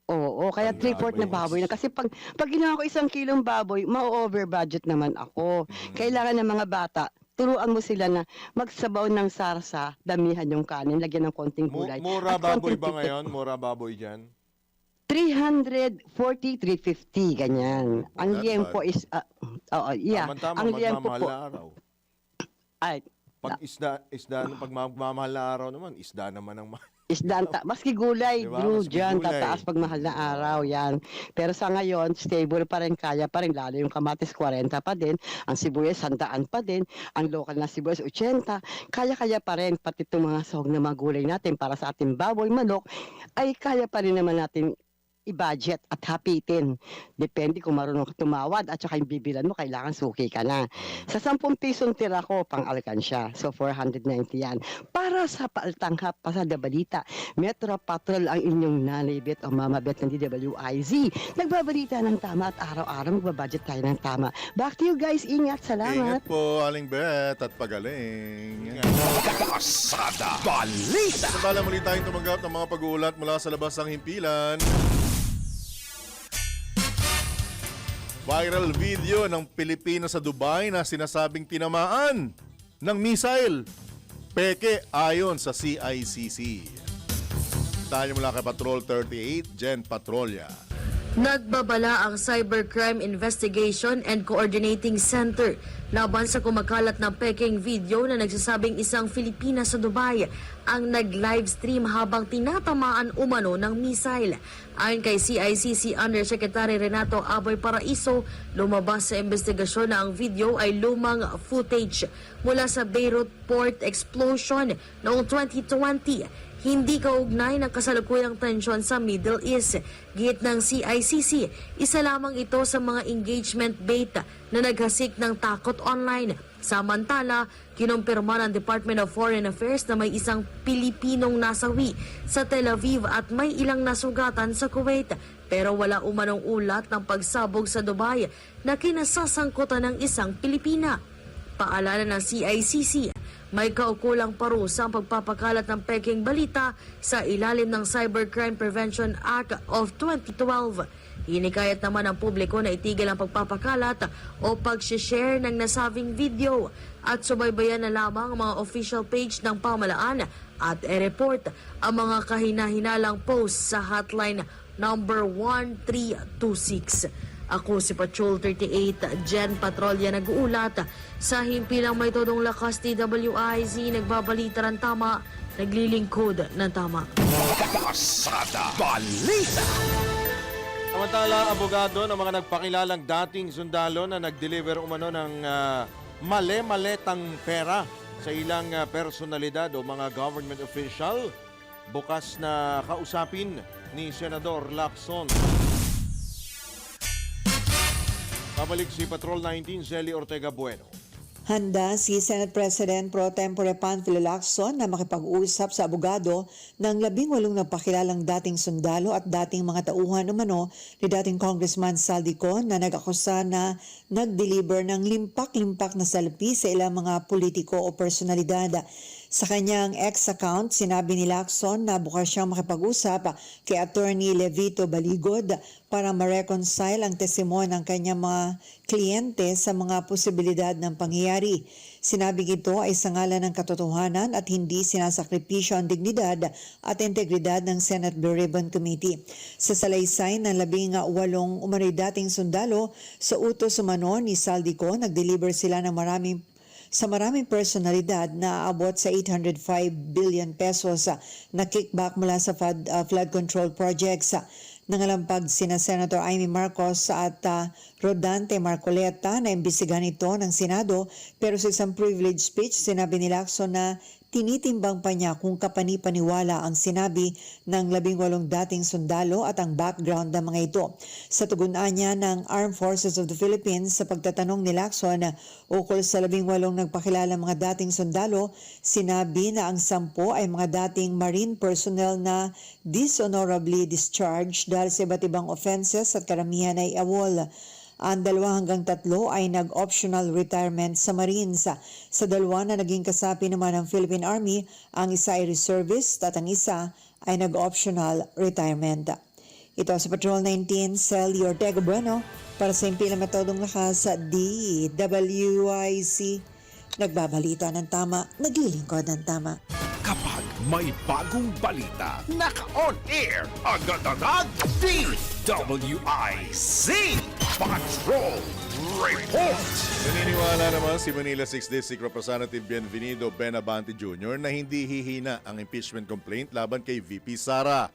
Oo, kaya 3/4 na baboy na. Kasi pag ginawa ko 1 kilong baboy, ma-over budget naman ako. Kailangan ng mga bata, turuan mo sila na magsabaw ng sarsa, damihan yung kanin, lagyan ng konting gulay. Mura at baboy konting ba tipid. ngayon? Mura baboy dyan? 340, 350, ganyan. Ang Not liempo bad. is, yeah. Tama-tama, Ang liempo magmamahal po, na araw. ay, Pag isda, pag magmamahal na araw naman, isda naman ang mahal. maski gulay, Diba? Drew, Maski dyan, gulay. tataas pag mahal na araw, yan. Pero sa ngayon, stable pa rin, kaya pa rin, lalo yung kamatis, 40 pa din, ang sibuyas, 100 pa din, ang local na sibuyas, 80, kaya-kaya pa rin, pati itong mga sahog na mga gulay natin para sa ating baboy, manok, ay kaya pa rin naman natin i-budget at hapitin. Depende kung marunong ka tumawad at saka yung bibilan mo, kailangan suki ka na. Sa 10 pisong tira ko, pang alkansya. So, 490 yan. Para sa paaltanghap, pasada balita, Metro Patrol ang inyong nanay bet o mama bet ng DWIZ. Nagbabalita ng tama at araw-araw magbabudget tayo ng tama. Back to you guys. Ingat. Salamat. Ingat po, Aling Bet at pagaling. Pasada Balita. Sa bala muli tayong tumanggap ng mga pag-uulat mula sa labas ng himpilan. Viral video ng Pilipino sa Dubai na sinasabing tinamaan ng missile. Peke ayon sa CICC. Tayo mula kay Patrol 38, Jen Patrolya. Nagbabala ang Cybercrime Investigation and Coordinating Center laban sa kumakalat ng peking video na nagsasabing isang Filipina sa Dubai ang nag-livestream habang tinatamaan umano ng missile. Ayon kay CICC Undersecretary Renato Aboy Paraiso, lumabas sa investigasyon na ang video ay lumang footage mula sa Beirut port explosion noong 2020. Hindi kaugnay ng kasalukuyang tensyon sa Middle East. Git ng CICC, isa lamang ito sa mga engagement bait na naghasik ng takot online. Samantala, kinumpirma ng Department of Foreign Affairs na may isang Pilipinong nasawi sa Tel Aviv at may ilang nasugatan sa Kuwait. Pero wala umanong ulat ng pagsabog sa Dubai na kinasasangkutan ng isang Pilipina. Paalala ng CICC, may kaukulang parusa ang pagpapakalat ng peking balita sa ilalim ng Cybercrime Prevention Act of 2012. Hinikayat naman ang publiko na itigil ang pagpapakalat o pag-share ng nasabing video at subaybayan na lamang ang mga official page ng pamalaan at i-report ang mga kahina-hinalang post sa hotline number 1326. Ako si Patrol 38, Jen Patrolya nag-uulat. Sa himpilang may todong lakas DWIZ, nagbabalita ng tama, naglilingkod ng tama. Pasada Balita. Samantala, abogado ng mga nagpakilalang dating sundalo na nag-deliver umano ng male-maletang pera sa ilang personalidad o mga government official, bukas na kausapin ni Senador Lacson. Pabalik si Patrol 19, Zelly Ortega Bueno. Handa si Senate President Pro Tempore Panfilo Lacson na makipag-usap sa abogado ng 18 nagpakilalang dating sundalo at dating mga tauhan umano ni dating Congressman Saldico na nag-akusa na nag-deliver ng limpak-limpak na salapi sa ilang mga politiko o personalidad. Sa kanyang ex-account, sinabi ni Lacson na bukas siyang makipag-usap kay Attorney Levito Baligod para ma-reconcile ang testimonya ng kanyang mga kliyente sa mga posibilidad ng pangyayari. Sinabing ito ay sa ngalan ng katotohanan at hindi sinasakripisyo ang dignidad at integridad ng Senate Blue Ribbon Committee. Sa salaysay ng 18 umano'y dating sundalo, sa utos umano ni Saldico, nag-deliver sila ng maraming personalidad na aabot sa 805 billion pesos na kickback mula sa flood control projects. Nangalampag sina Senator Amy Marcos at Rodante Marcoleta na imbestigahan ito ng Senado, pero sa isang privilege speech sinabi ni Lacson na tinitimbang pa niya kung kapani-paniwala ang sinabi ng 18 dating sundalo at ang background ng mga ito. Sa tugunan niya ng Armed Forces of the Philippines sa pagtatanong ni Lacson ukol sa 18 nagpakilala mga dating sundalo, sinabi na ang 10 ay mga dating Marine personnel na dishonorably discharged dahil sa iba't ibang offenses at karamihan ay awol. Ang 2 hanggang 3 ay nag-optional retirement sa Marines. Sa 2 na naging kasapi naman ng Philippine Army, ang isa ay reservist at ang isa ay nag-optional retirement. Ito sa Patrol 19, Zelly Ortega Bueno para sa Impilang Metodong Lakas sa DWIC. Nagbabalita ng tama, naglilingkod ng tama. Kapag may bagong balita, naka-on air, agad-agad, DWIZ Patrol Report. Naniniwala naman si Manila 6th District Representative Bienvenido Benabante Jr. na hindi hihina ang impeachment complaint laban kay VP Sara.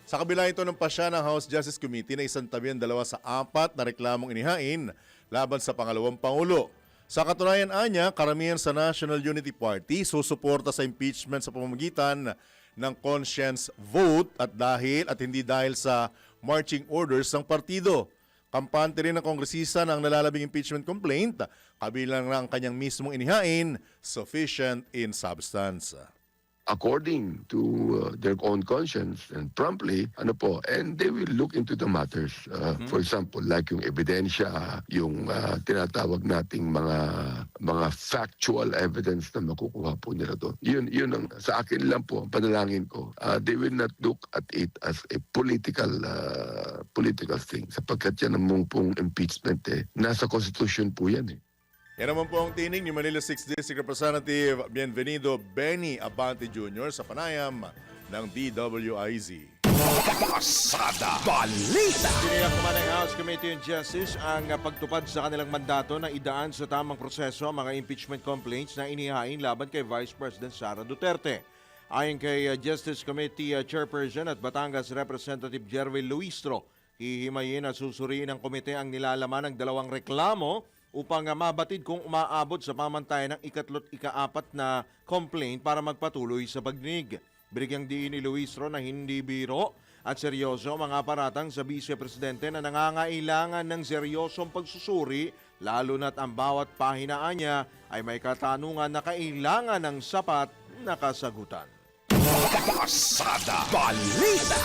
Sa kabila ito ng pasya ng House Justice Committee na isantabi ang 2 sa 4 na reklamong inihain laban sa pangalawang Pangulo. Sa katunayan anya, karamihan sa National Unity Party susuporta sa impeachment sa pamamagitan ng conscience vote at hindi dahil sa marching orders ng partido. Kampante rin ng kongresista ng nalalabing impeachment complaint, kabilang na ang kanyang mismong inihain, sufficient in substance. According to their own conscience and promptly, and they will look into the matters. For example, like yung ebidensya, yung tinatawag nating mga factual evidence na makukuha po nila doon. Yun ang sa akin lang po, ang panalangin ko. They will not look at it as a political thing. Sapagkat yan ang pong impeachment nasa Constitution po yan . Yan naman po ang tinig ni Manila 6th District Representative Bienvenido Benny Abante Jr. sa panayam ng DWIZ. Pasada Balita. Tiniyak naman ng House Committee on Justice ang pagtupad sa kanilang mandato na idaan sa tamang proseso ang mga impeachment complaints na inihain laban kay Vice President Sara Duterte. Ayon kay Justice Committee Chairperson at Batangas Representative Jerwin Luistro, hihimayin at susuriin ng komite ang nilalaman ng 2 reklamo upang mabatid kung umaabot sa pamantayan ng 3 at 4 na complaint para magpatuloy sa pagdinig. Binigyang diin ni Luistro na hindi biro at seryoso ang mga paratang sa Vice Presidente na nangangailangan ng seryosong pagsusuri, lalo na't ang bawat pahinaan niya ay may katanungan na kailangan ng sapat na kasagutan. Pasada Balita.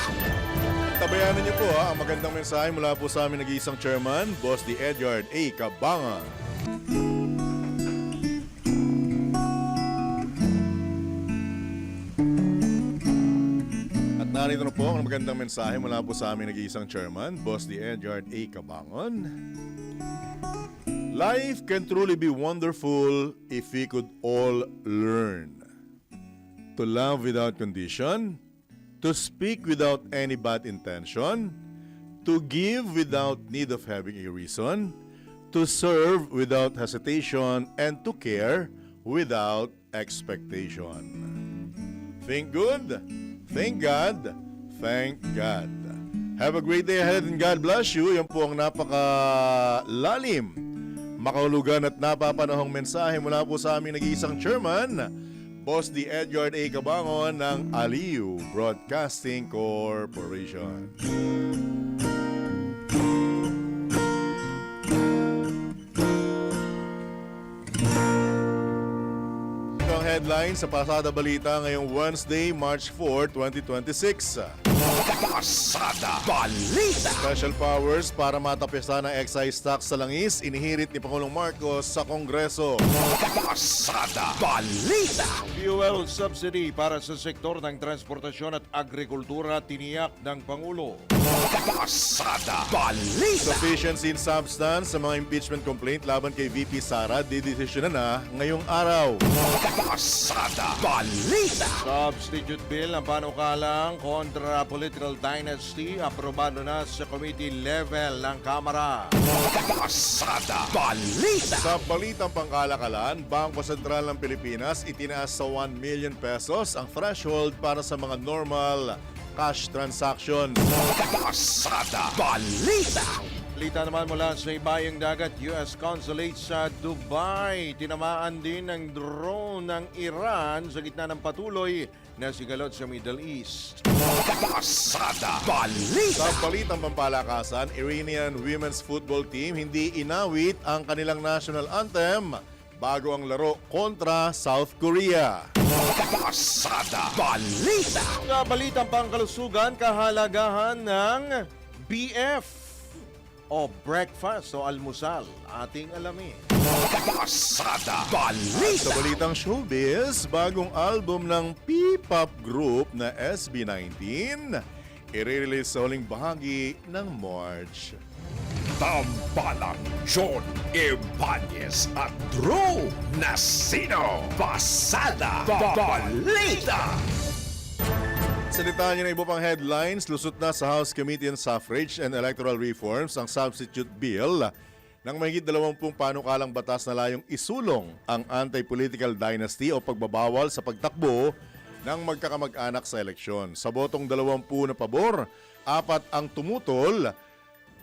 Tabayanan niyo po ang magandang mensahe mula po sa aming nag-iisang chairman, Boss D. Edward A. Cabangan. At narito na po ang magandang mensahe mula po sa aming nag-iisang chairman, Boss D. Edward A. Cabangan. Life can truly be wonderful if we could all learn to love without condition, to speak without any bad intention, to give without need of having a reason, to serve without hesitation, and to care without expectation. Think good, thank God, thank God. Have a great day ahead and God bless you. Yan po ang napakalalim, makahulugan at napapanahong mensahe mula po sa aming nag-iisang chairman, Boss D. Edgar A. Cabangon ng Aliw Broadcasting Corporation. Ito ang headline sa Pasada Balita ngayong Wednesday, March 4, 2026. Pasada Balita. Special powers para matapisan ang excise tax sa langis, inihirit ni Pangulong Marcos sa Kongreso. Pasada Balita. Fuel subsidy para sa sektor ng transportasyon at agrikultura tiniyak ng Pangulo. Pasada Balita. Sufficiency in substance sa mga impeachment complaint laban kay VP Sara didesisyonan na ngayong araw. Pasada Balita. Substitute bill ng panukalang kontra political dynasty aprobado na sa committee level ng Kamara. Pasada Balita. Sa balitang pangkalakalan, Bangko Sentral ng Pilipinas itinaas sa 1 million pesos ang threshold para sa mga normal cash transactions. Pasada Balita. Balita naman mula sa ibayang dagat, US Consulate sa Dubai. Tinamaan din ng drone ng Iran sa gitna ng patuloy na sigalot sa Middle East. Pasada Balita. Sa balitang pampalakasan, Iranian women's football team hindi inawit ang kanilang national anthem bago ang laro kontra South Korea. Pasada Balita. Sa balitang pangkalusugan, kahalagahan ng BF o breakfast o almusal. Ating alamin. Pasada Sa Balita. balitang showbiz, bagong album ng P-pop group na SB19 i-release sa huling bahagi ng March. Tambalang John Ibanez at Drew Nasino. Pasada Balita. Salita niyo na iba pang headlines, lusot na sa House Committee on Suffrage and Electoral Reforms ang substitute bill ng mahigit 20 panukalang batas na layong isulong ang anti-political dynasty o pagbabawal sa pagtakbo ng magkakamag-anak sa eleksyon. Sa botong 20 na pabor, 4 ang tumutol.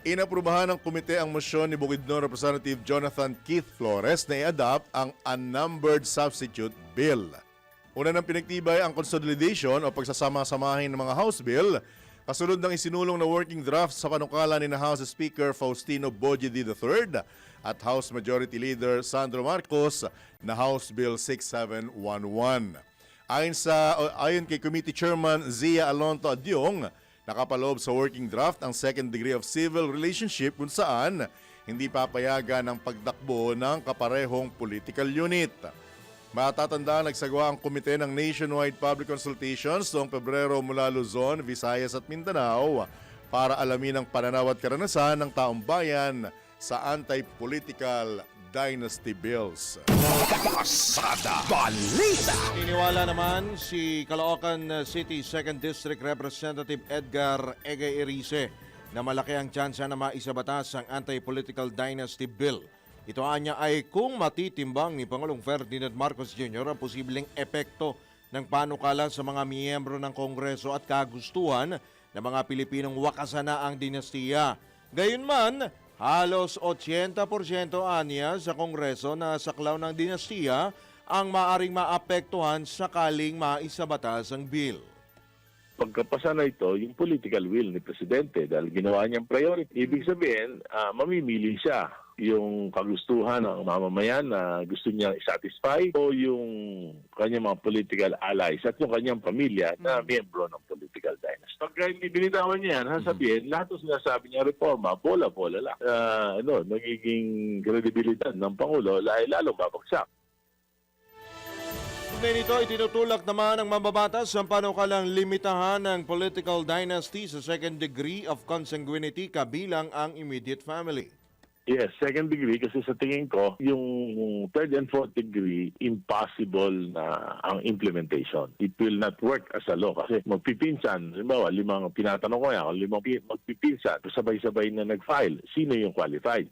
Inaprubahan ng komite ang mosyon ni Bukidnon Representative Jonathan Keith Flores na i-adopt ang unnumbered substitute bill. Una nang pinagtibay ang consolidation o pagsasama-samahin ng mga House Bill, kasunod ng isinulong na working draft sa panukala ni House Speaker Faustino Boyedi III at House Majority Leader Sandro Marcos na House Bill 6711. Ayon kay Committee Chairman Zia Alonto Adyong, nakapaloob sa working draft ang second degree of civil relationship kung saan hindi papayagan ang pagtakbo ng kaparehong political unit. Matatandaan, nagsagawa ang komite ng nationwide public consultations noong Pebrero mula Luzon, Visayas at Mindanao para alamin ang pananaw at karanasan ng taong bayan sa anti-political dynasty bills. Pasada Balita. Iniwala naman si Caloocan City 2nd District Representative Edgar Egay Erice na malaki ang tsansa na maisabatas ang anti-political dynasty bill. Ito anya ay kung matitimbang ni Pangulong Ferdinand Marcos Jr. ang posibleng epekto ng panukala sa mga miyembro ng Kongreso at kagustuhan ng mga Pilipinong wakasan na ang dinastiya. Gayunman, halos 80% anya sa Kongreso na saklaw ng dinastiya ang maaring maapektuhan sakaling maisabatas ang bill. Pagkapasa na ito, yung political will ni Presidente dahil ginawa niyang priority. Ibig sabihin, mamimili siya yung kagustuhan ng mamamayan na gusto niya i-satisfy o yung kanyang mga political allies at yung kanyang pamilya na miyembro ng political dynasty. Pagka hindi binitawan niya yan, sasabihin, lahat ng sinasabi niya reforma, bola-bola lang. Nagiging kredibilidad ng Pangulo ay lalong babagsak. Nito, itinutulak naman ng mambabatas ang panukalang limitahan ng political dynasty sa second degree of consanguinity kabilang ang immediate family. Yes, second degree kasi sa tingin ko, yung third and fourth degree, impossible na ang implementation. It will not work as a law kasi magpipinsan, halimbawa, tinatanong ko yan, magpipinsan, sabay-sabay na nag-file, sino yung qualified?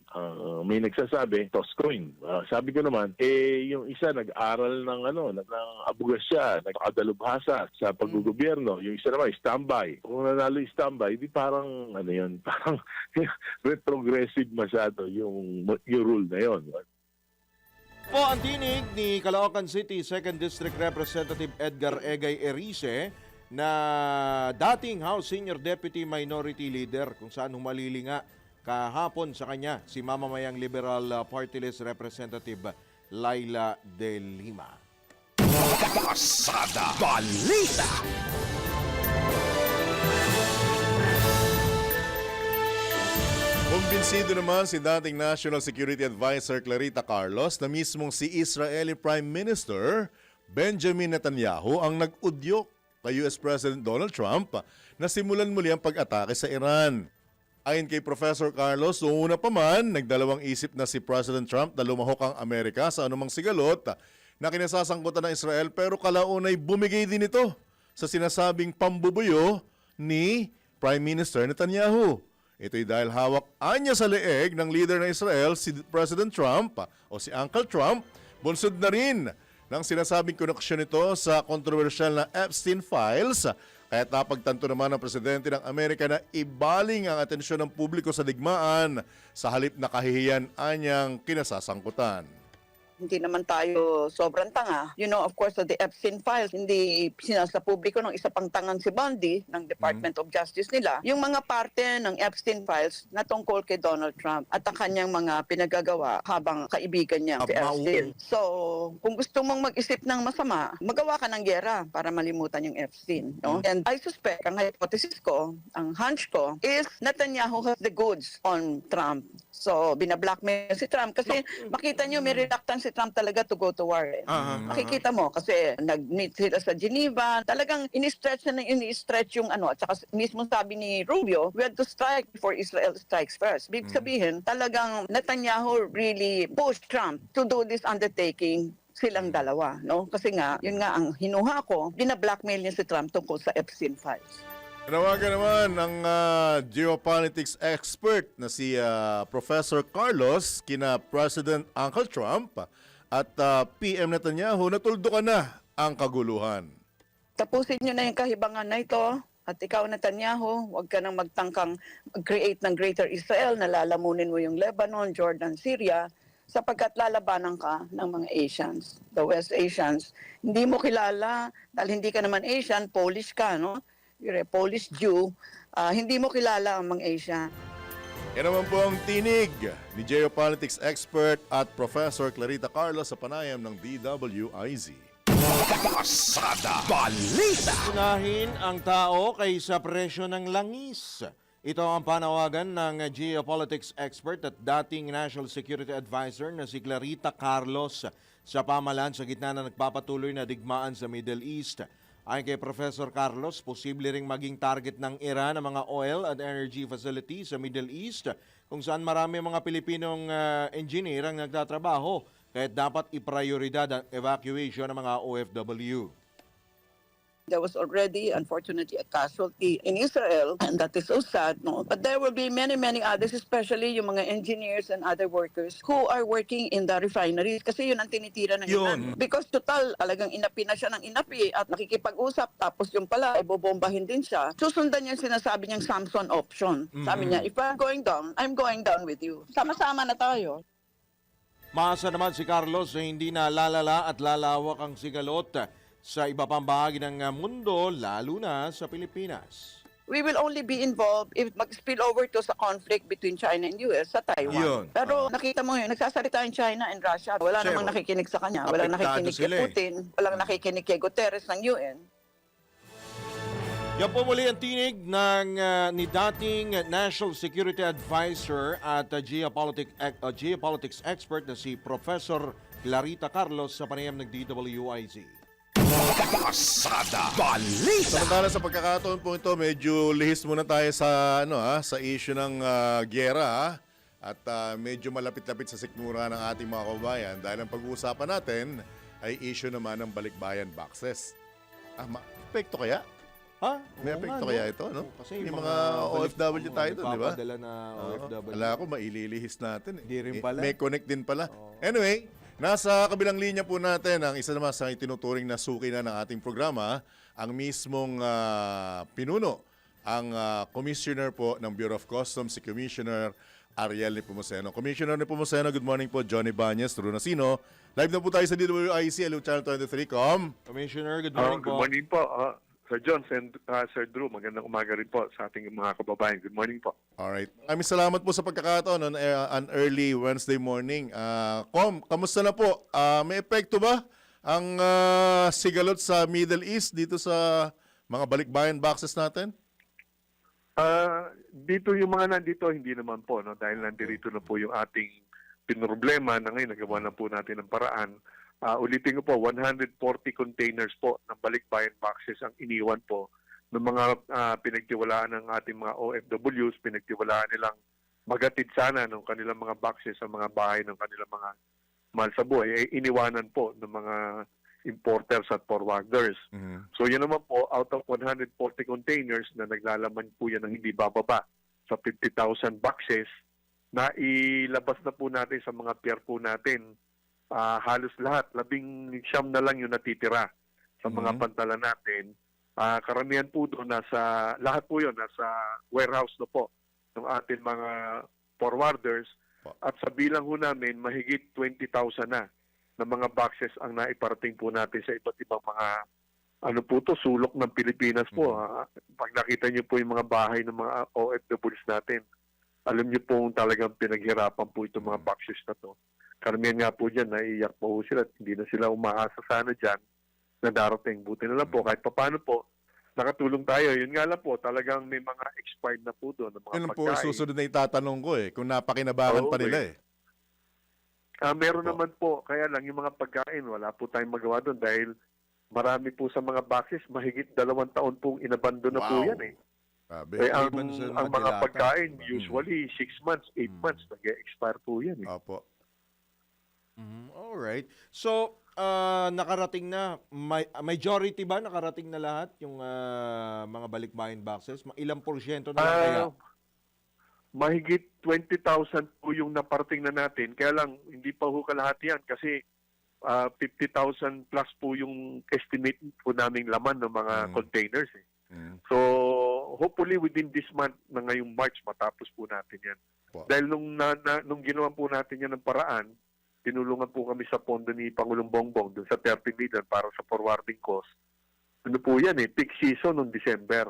May nagsasabi, toss coin. Sabi ko naman, yung isa nag-aral ng abogasya, nag-adalubhasa sa paggugobyerno, yung isa naman, standby. Kung nanalo yung standby, di parang, parang retrogressive masyado yung rule na yon. Po ang tinig ni Caloocan City 2nd District Representative Edgar Egay Erice na dating House Senior Deputy Minority Leader kung saan humalilinga kahapon sa kanya si mamamayang Liberal Party List Representative Laila De Lima. Pasada Balita. Kumbinsido naman si dating National Security Advisor Clarita Carlos na mismong si Israeli Prime Minister Benjamin Netanyahu ang nag-udyok kay US President Donald Trump na simulan muli ang pag-atake sa Iran. Ayon kay Professor Carlos, noong una pa man, nagdalawang isip na si President Trump na lumahok ang Amerika sa anumang sigalot na kinasasangkutan ng Israel pero kalaunay bumigay din ito sa sinasabing pambubuyo ni Prime Minister Netanyahu. Ito'y dahil hawak anya sa leeg ng leader ng Israel, si President Trump o si Uncle Trump, bunsod na rin ng sinasabing koneksyon nito sa kontrobersyal na Epstein Files. Kaya't napagtanto naman ng Presidente ng Amerika na ibaling ang atensyon ng publiko sa digmaan sa halip na kahihiyan anyang kinasasangkutan. Hindi naman tayo sobrang tanga. You know, of course, the Epstein Files, hindi sinasa publiko ng isa pang tangang si Bundy ng Department of Justice nila. Yung mga parte ng Epstein Files na tungkol kay Donald Trump at ang kanyang mga pinagagawa habang kaibigan niya si Epstein. So, kung gusto mong mag-isip ng masama, magawa ka ng gera para malimutan yung Epstein. No? And I suspect, ang hypothesis ko, ang hunch ko, is Netanyahu has the goods on Trump. So, binablockmail si Trump kasi makita nyo may reluctance si Trump talaga to go to war. Makikita mo kasi nag-meet sila sa Geneva, talagang ini-stretch yung at saka mismo sabi ni Rubio, we had to strike before Israel strikes first. Big sabihin, talagang Netanyahu really pushed Trump to do this undertaking silang dalawa, no? Kasi nga, yun nga ang hinuha ko, binablockmail niya si Trump tungkol sa Epstein Files. Tinawagan naman ng geopolitics expert na si Professor Carlos kina President Uncle Trump at PM Netanyahu na tuldukan na ang kaguluhan. Tapusin nyo na yung kahibangan na ito at ikaw Netanyahu, huwag ka nang magtangkang mag-create ng Greater Israel na lalamunin mo yung Lebanon, Jordan, Syria sapagkat lalabanan ka ng mga Asians, the West Asians. Hindi mo kilala dahil hindi ka naman Asian, Polish ka, no? You're a Polish Jew, hindi mo kilala ang mga Asia. Yan naman po ang tinig ni geopolitics expert at Professor Clarita Carlos sa panayam ng DWIZ. Pasada Balita. Unahin ang tao kaysa presyo ng langis. Ito ang panawagan ng geopolitics expert at dating National Security Advisor na si Clarita Carlos sa pamahalaan sa gitna na nagpapatuloy na digmaan sa Middle East. Ayon kay Professor Carlos, posible ring maging target ng Iran ang mga oil and energy facilities sa Middle East kung saan marami mga Pilipinong engineer ang nagtatrabaho kaya dapat iprioridad ang evacuation ng mga OFW. There was already, unfortunately, a casualty in Israel, and that is so sad, no? But there will be many, many others, especially yung mga engineers and other workers who are working in the refineries. Kasi yun ang tinitira ng Iran. Because total, alagang inapi na siya ng inapi at nakikipag-usap, tapos yung pala, ibobombahin din siya. Susundan niya yung sinasabi niyang Samson option. Sabi niya, if I'm going down with you. Sama-sama na tayo. Maasa naman si Carlos na hindi na lalala at lalawak ang sigalot sa iba pang bahagi ng mundo, lalo na sa Pilipinas. We will only be involved if mag-spill over to sa conflict between China and US sa Taiwan. Yun. Pero nakita mo yun, nagsasalita yung China and Russia. Wala namang nakikinig sa kanya. Walang nakikinig kay Putin. Walang nakikinig kay Guterres ng UN. Yan po muli ang tinig ng ni dating National Security Advisor at geopolitics expert na si Professor Clarita Carlos sa panayam ng DWIZ. Pasada Balita. Samantala sa pagkakataon po ito, medyo lihis muna tayo sa sa issue ng giyera. at medyo malapit-lapit sa sikmura ng ating mga kababayan dahil ang pag-uusapan natin ay issue naman ng balikbayan boxes. Epekto kaya? Ha? May Oo epekto nga, kaya no? ito, no? Kasi May yung mga OFW tayo doon, di ba? nagpapadala na OFW. Ala ko, maililihis natin. Di rin pala. May connect din pala. Anyway, nasa kabilang linya po natin ang isa naman sa itinuturing na suki na ng ating programa, ang mismong pinuno, ang Commissioner po ng Bureau of Customs, si Commissioner Ariel Nepomuceno. Commissioner Nepomuceno, good morning po. Johnny Banyes, Runasino. Live na po tayo sa DWIC, Hello Channel 23.com. Commissioner, good morning po. Good morning po, Sir John and Sir Drew. Magandang umaga rin po sa ating mga kababayan. Good morning po. Alright. Maraming salamat po sa pagkakataon on an early Wednesday morning. Kamusta na po? May epekto ba ang sigalot sa Middle East dito sa mga balikbayan boxes natin? Dito yung mga nandito, hindi naman po, no? Dahil nandito na po yung ating pinroblema na ngayon, nagawa na po natin ng paraan. Ulitin ko po, 140 containers po ng balikbayan boxes ang iniwan po ng mga pinagtiwalaan ng ating mga OFWs, pinagtiwalaan nilang magatid sana ng kanilang mga boxes sa mga bahay ng kanilang mga mahal sa buhay, ay iniwanan po ng mga importers at forwarders. So yun naman po, out of 140 containers na naglalaman po yan ng hindi bababa sa 50,000 boxes, na ilabas na po natin sa mga pier po natin. Halos lahat, 19 na lang yung natitira sa mga pantala natin. Karamihan po doon, lahat po yun, nasa warehouse na po ng ating mga forwarders. At sa bilang ho namin, mahigit 20,000 na mga boxes ang naiparating po natin sa iba't ibang mga sulok ng Pilipinas po. Pag nakita niyo po yung mga bahay ng mga OFWs natin, alam niyo po talagang pinaghirapan po itong mga boxes na to. Karamihan nga po dyan, naiiyak po sila at hindi na sila umaasa sana dyan na darating. Buti na lang po, kahit paano po, nakatulong tayo. Yun nga lang po, talagang may mga expired na po doon. Yun po, susunod na itatanong ko kung napakinabangan pa nila Meron naman po, kaya lang yung mga pagkain, wala po tayong magawa doon dahil marami po sa mga boxes, mahigit 2 taon pong inabando na po yan ang mga pagkain, usually 6 months, 8 months, nag-expire po yan Opo. Alright. So, nakarating na, majority ba nakarating na lahat yung mga balikbayan boxes? Ilang porsyento na lang kaya? Mahigit 20,000 po yung naparating na natin. Kaya lang, hindi pa ho kalahat yan kasi 50,000 plus po yung estimate po naming laman ng mga containers. So, hopefully within this month na ngayong March, matapos po natin yan. Dahil nung ginawa po natin yan ng paraan, tinulungan po kami sa pondo ni Pangulong Bongbong dun sa 30 million para sa forwarding cost. Ano po yan peak season noong December.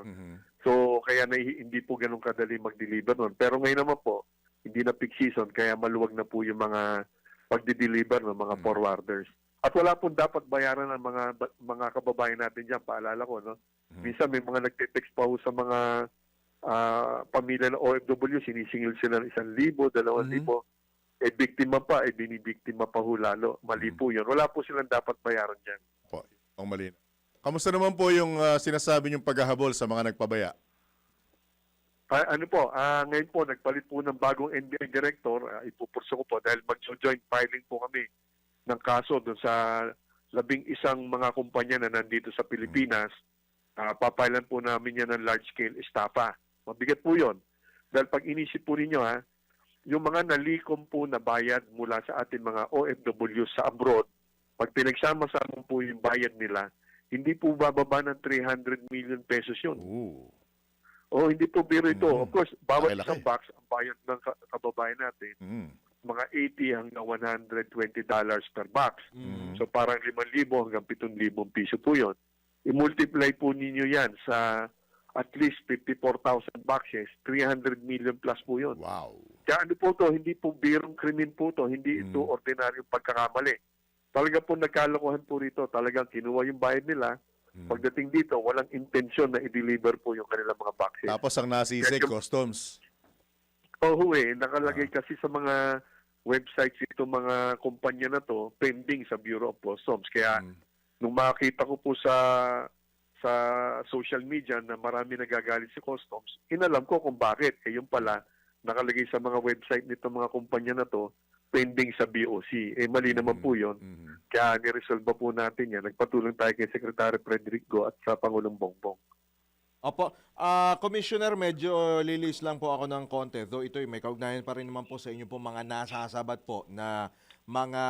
So, kaya hindi po ganun kadali mag-deliver nun. Pero ngayon naman po, hindi na peak season, kaya maluwag na po yung mga pag-deliver ng mga forwarders. At wala po dapat bayaran ng mga kababayan natin dyan. Paalala ko, no? Minsan may mga nagte-text pa ho sa mga pamilya ng OFW, sinisingil sila ng 1,000, 2,000. Biktima pa, binibiktima pa ho lalo. Mali po yun. Wala po silang dapat bayaran dyan. Ang mali. Kamusta naman po yung sinasabi niyong paghahabol sa mga nagpabaya? Ngayon po, nagpalit po ng bagong NBI director. Ipupurso ko po dahil mag-joint filing po kami ng kaso doon sa 11 mga kumpanya na nandito sa Pilipinas. Papailan po namin yan ng large-scale estafa. Mabigat po yon. Dahil pag inisip po ninyo, yung mga nalikom po na bayad mula sa ating mga OFW sa abroad, pag pinagsama-sama po yung bayad nila, hindi po bababa ng 300 million pesos yun. Hindi po biro ito. Of course, bawat isang box, ang bayad ng kababayan natin, mga $80 hanggang $120 per box. So parang 5,000 hanggang 7,000 piso po yun. I-multiply po ninyo yan sa at least 54,000 boxes, 300 million plus po yun. Wow. Kaya po to, hindi po birong krimen po to, hindi ito ordinaryong pagkakamali. Talaga po nagkalokohan po rito, talagang kinuha yung bayad nila. Pagdating dito, walang intensyon na i-deliver po yung kanilang mga boxes. Tapos ang nasisig, customs. Nakalagay kasi sa mga websites ito, mga kumpanya na to, pending sa Bureau of Customs. Kaya nung makita ko po sa social media na marami nagagalit si Customs, inalam ko kung bakit. Yung pala, nakalagay sa mga website nito mga kumpanya na to, pending sa BOC. Mali naman po yun. Kaya niresolve po natin yan. Nagpatulong tayo kay Secretary Frederick Go at sa Pangulong Bongbong. Opo, Commissioner, medyo lilis lang po ako ng konti. Though ito may kaugnayan pa rin naman po sa inyo po mga nasasabat po na mga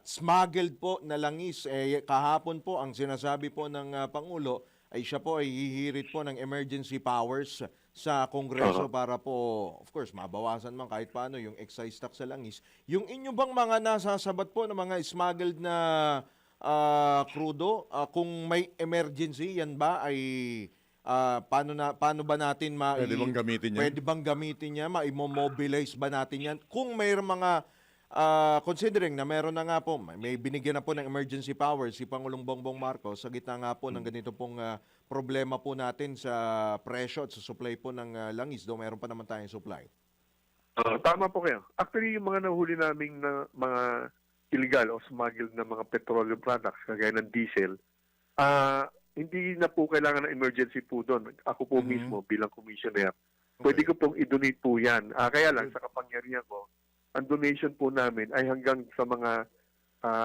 smuggled po na langis. Kahapon po ang sinasabi po ng Pangulo ay siya po ay hihirit po ng emergency powers sa Kongreso para po, of course, mabawasan man kahit paano yung excise tax sa langis. Yung inyo bang mga nasasabat po na mga smuggled na krudo, kung may emergency, yan ba ay paano ba natin Pwede bang gamitin yan? Pwede bang gamitin niya? Maimobilize ba natin yan? Kung mayroong mga considering na meron na nga po, may binigyan na po ng emergency powers si Pangulong Bongbong Marcos sa gitna nga po ng ganito pong problema po natin sa presyo at sa supply po ng langis, though meron pa naman tayong supply. Tama po kayo. Actually, yung mga nahuli naming na mga illegal o smuggled na mga petroleum products, kagaya ng diesel, hindi na po kailangan ng emergency po doon. Ako po mismo bilang commissioner, pwede ko pong i-donate po yan. Kaya lang, sa kapangyarihan ko, ang donation po namin ay hanggang sa mga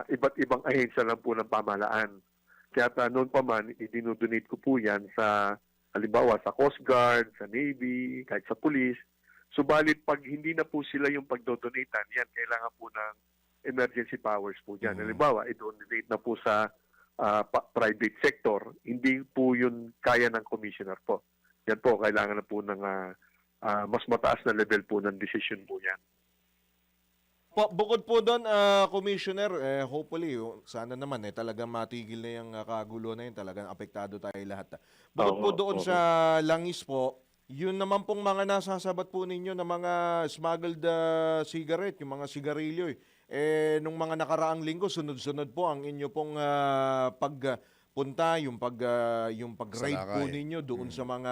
iba't ibang ahensya lang po ng pamahalaan. Kaya noon pa man, i-dinodonate ko po yan sa, halimbawa, sa Coast Guard, sa Navy, kahit sa Police. Subalit, pag hindi na po sila yung pagdodonatan, yan, kailangan po ng emergency powers po dyan. Halimbawa, i-donate na po sa private sector, hindi po yun kaya ng commissioner po. Yan po, kailangan na po ng mas mataas na level po ng decision po yan. Bukod po doon, Commissioner, hopefully, sana naman talagang matigil na yung kagulo na yun, talagang apektado tayo lahat. Bukod po doon sa langis po, yun naman pong mga nasasabat po ninyo na mga smuggled cigarette, yung mga sigarilyo. Nung mga nakaraang linggo, sunod-sunod po ang inyo pong pagpunta, yung pag-raid po ninyo doon sa mga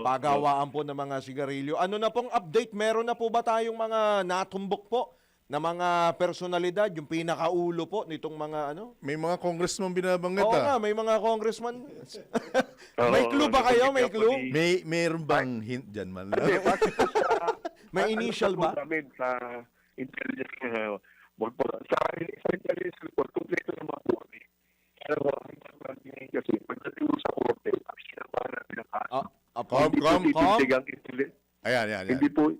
pagawaan po ng mga sigarilyo. Ano na pong update? Meron na po ba tayong mga natumbok po na mga personalidad, yung pinakaulo po nitong mga ano? May mga congressman binabanggit. Oo nga, may mga congressman. May clue ba kayo? May clue? Mayroon bang hint dyan man lang? May initial ba? Sa intelligence sa intelligence report, kompleto naman po kami. Pero kasi pagdating sa korte, ang sinawa natin ang kaso. Ayan. Hindi po,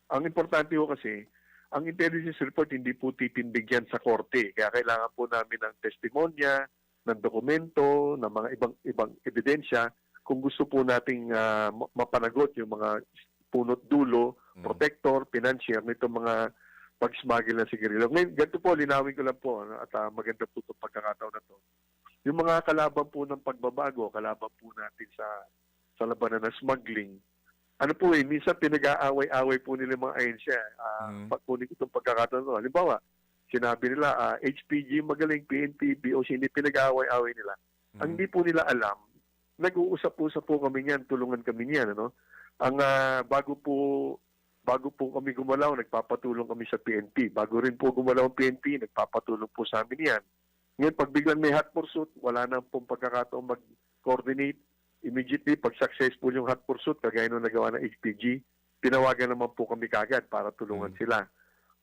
ang importante po kasi, ang intelligence report hindi po titindig yan sa korte. Kaya kailangan po namin ng testimonya, ng dokumento, ng mga ibang ebidensya kung gusto po nating mapanagot yung mga punot dulo, protector, financier nito mga pag-smuggle ng sigarilyo. Ngayon, ganito po, linawin ko lang po at maganda po itong pagkakataon na to. Yung mga kalaban po ng pagbabago, kalaban po natin sa labanan ng smuggling, ano po minsan pinag-aaway-away po nila mga ahensya. Pagkunin ko itong pagkakataon na. Halimbawa, sinabi nila, HPG magaling, PNP, BOC, hindi pinag-aaway-away nila. Ang hindi po nila alam, nag-uusap-usap po kami niyan, tulungan kami niyan. Ano? Ang bago po kami gumalaw, nagpapatulong kami sa PNP. Bago rin po gumalaw ang PNP, nagpapatulong po sa amin yan. Ngayon, pag biglang may hot pursuit, wala na pong pagkakataon mag-coordinate. Immediately, pag successful yung hot pursuit, kagaya nung nagawa ng HPG, tinawagan naman po kami kagad para tulungan sila.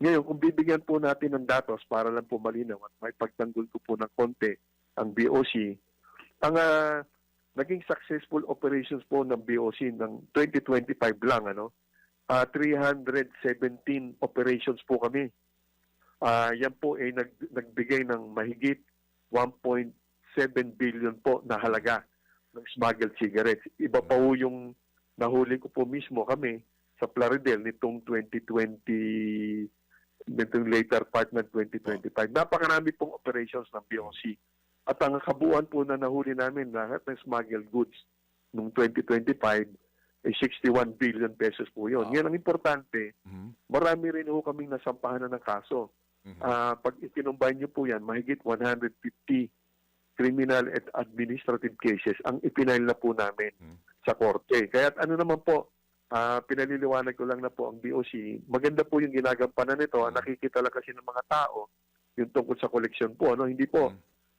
Ngayon, kung bibigyan po natin ng datos para lang po malinaw at may pagtanggol ko po ng konti ang BOC, ang naging successful operations po ng BOC ng 2025 lang, 317 operations po kami. Yan po ay nagbigay ng mahigit 1.7 billion po na halaga ng smuggled cigarettes. Iba pa po yung nahuli ko po mismo kami sa Plaridel nitong 2020, nitong later part ng 2025. Napakarami pong operations ng BOC. At ang kabuuan po na nahuli namin lahat ng smuggled goods noong 2025 ay 61 billion pesos po yun. Yan ang importante. Marami rin po kaming nasampahan na ng kaso. Pag itinumbay niyo po yan, mahigit 150 criminal at administrative cases ang ipinail na po namin sa korte. Kaya ano naman po, pinaliliwanag ko lang na po ang BOC, maganda po yung ginagampanan nito. Nakikita lang kasi ng mga tao yung tungkol sa koleksyon po. Hindi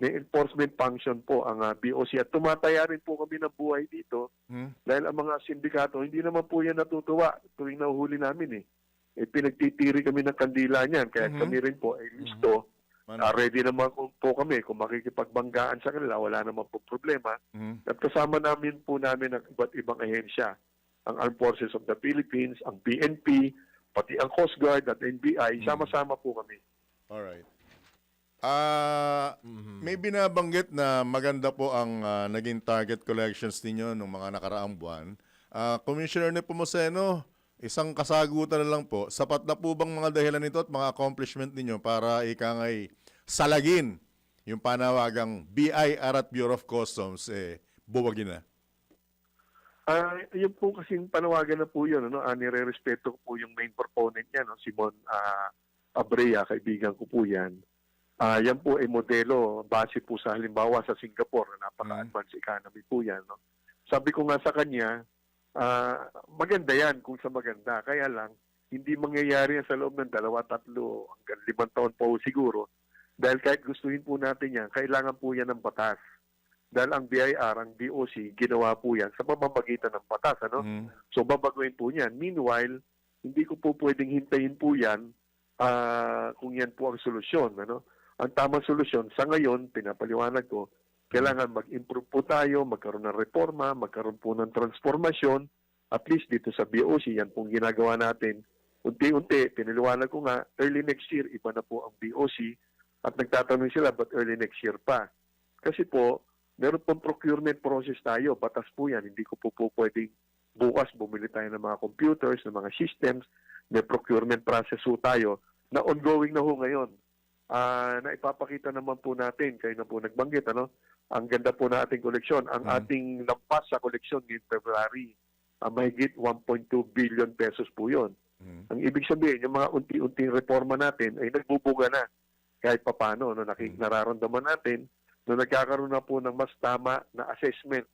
may enforcement function po ang BOC at tumataya rin po kami ng buhay dito dahil ang mga sindikato, hindi naman po yan natutuwa tuwing nahuhuli namin pinagtitiri kami ng kandila niyan kaya kami rin po ay listo. Ready naman po kami kung makikipagbanggaan sa kanila, wala naman po problema. At kasama namin po namin ang iba't ibang ahensya. Ang Armed Forces of the Philippines, ang PNP, pati ang Coast Guard at NBI, sama-sama po kami. Alright. May binabanggit na maganda po ang naging target collections ninyo nung mga nakaraang buwan. Commissioner Nepomuceno, isang kasagutan na lang po, sapat na po bang mga dahilan nito at mga accomplishment ninyo para ikangay salagin yung panawagang BIR at Bureau of Customs, buwagin na? Yun po kasing panawagan na po yun. Nire-respeto ko po yung main proponent niya, Simon Abrea, kaibigan ko po yan. Yan po ay modelo base po sa halimbawa sa Singapore na napaka-advanced economy po yan. Sabi ko nga sa kanya, maganda yan kung sa maganda. Kaya lang, hindi mangyayari yan sa loob ng 2, 3, hanggang 5 taon po siguro. Dahil kahit gustuhin po natin yan, kailangan po yan ng batas. Dahil ang BIR, ang DOC, ginawa po yan sa pamamagitan ng batas. So babaguhin po yan. Meanwhile, hindi ko po pwedeng hintayin po yan kung yan po ang solusyon. Ang tamang solusyon, sa ngayon, pinapaliwanag ko, kailangan mag-improve po tayo, magkaroon ng reforma, magkaroon po ng transformasyon, at least dito sa BOC, yan pong ginagawa natin. Unti-unti, pinaliwanag ko nga, early next year, iba na po ang BOC, at nagtatanong sila, but early next year pa? Kasi po, meron pong procurement process tayo, batas po yan, hindi ko po pwedeng bukas bumili tayo ng mga computers, ng mga systems, may procurement process po tayo, na ongoing na ho ngayon. Na ipapakita naman po natin, kayo na po nagbanggit, ang ganda po na ating koleksyon. Ang ating lampas sa koleksyon ngayong February, mahigit 1.2 billion pesos po yun. Ang ibig sabihin, yung mga unti-unting reforma natin ay nagbubuga na kahit papano. Nararamdaman natin na nagkakaroon na po ng mas tama na assessment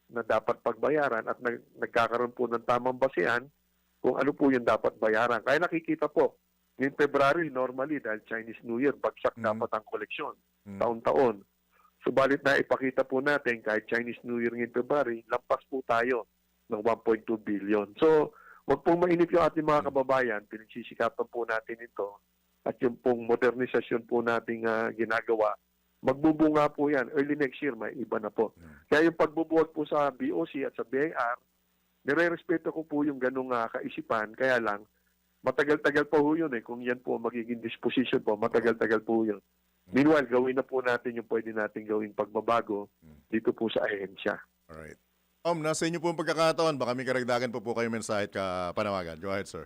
na dapat pagbayaran at nagkakaroon po ng tamang basehan kung ano po yung dapat bayaran. Kaya nakikita po, ngayong February, normally, dahil Chinese New Year, bagsak dapat ang koleksyon, taon-taon. Subalit na ipakita po natin, kahit Chinese New Year ngayong February, lampas po tayo ng 1.2 billion. So, wag pong mainip yung ating mga kababayan, pinagsisikapan po natin ito, at yung pong modernisasyon po nating ginagawa, magbubunga po yan. Early next year, may iba na po. Kaya yung pagbubuwag po sa BOC at sa BIR, nire-respeto ko po yung ganung kaisipan, kaya lang, matagal-tagal pa po yun kung yan po magiging disposition po, matagal-tagal po yun. Meanwhile, gawin na po natin yung pwede natin gawing pagbabago dito po sa ahensya. Alright. Nasa inyo po ang pagkakataon, baka may karagdagan po kayo mensahe at panawagan. Go ahead, sir.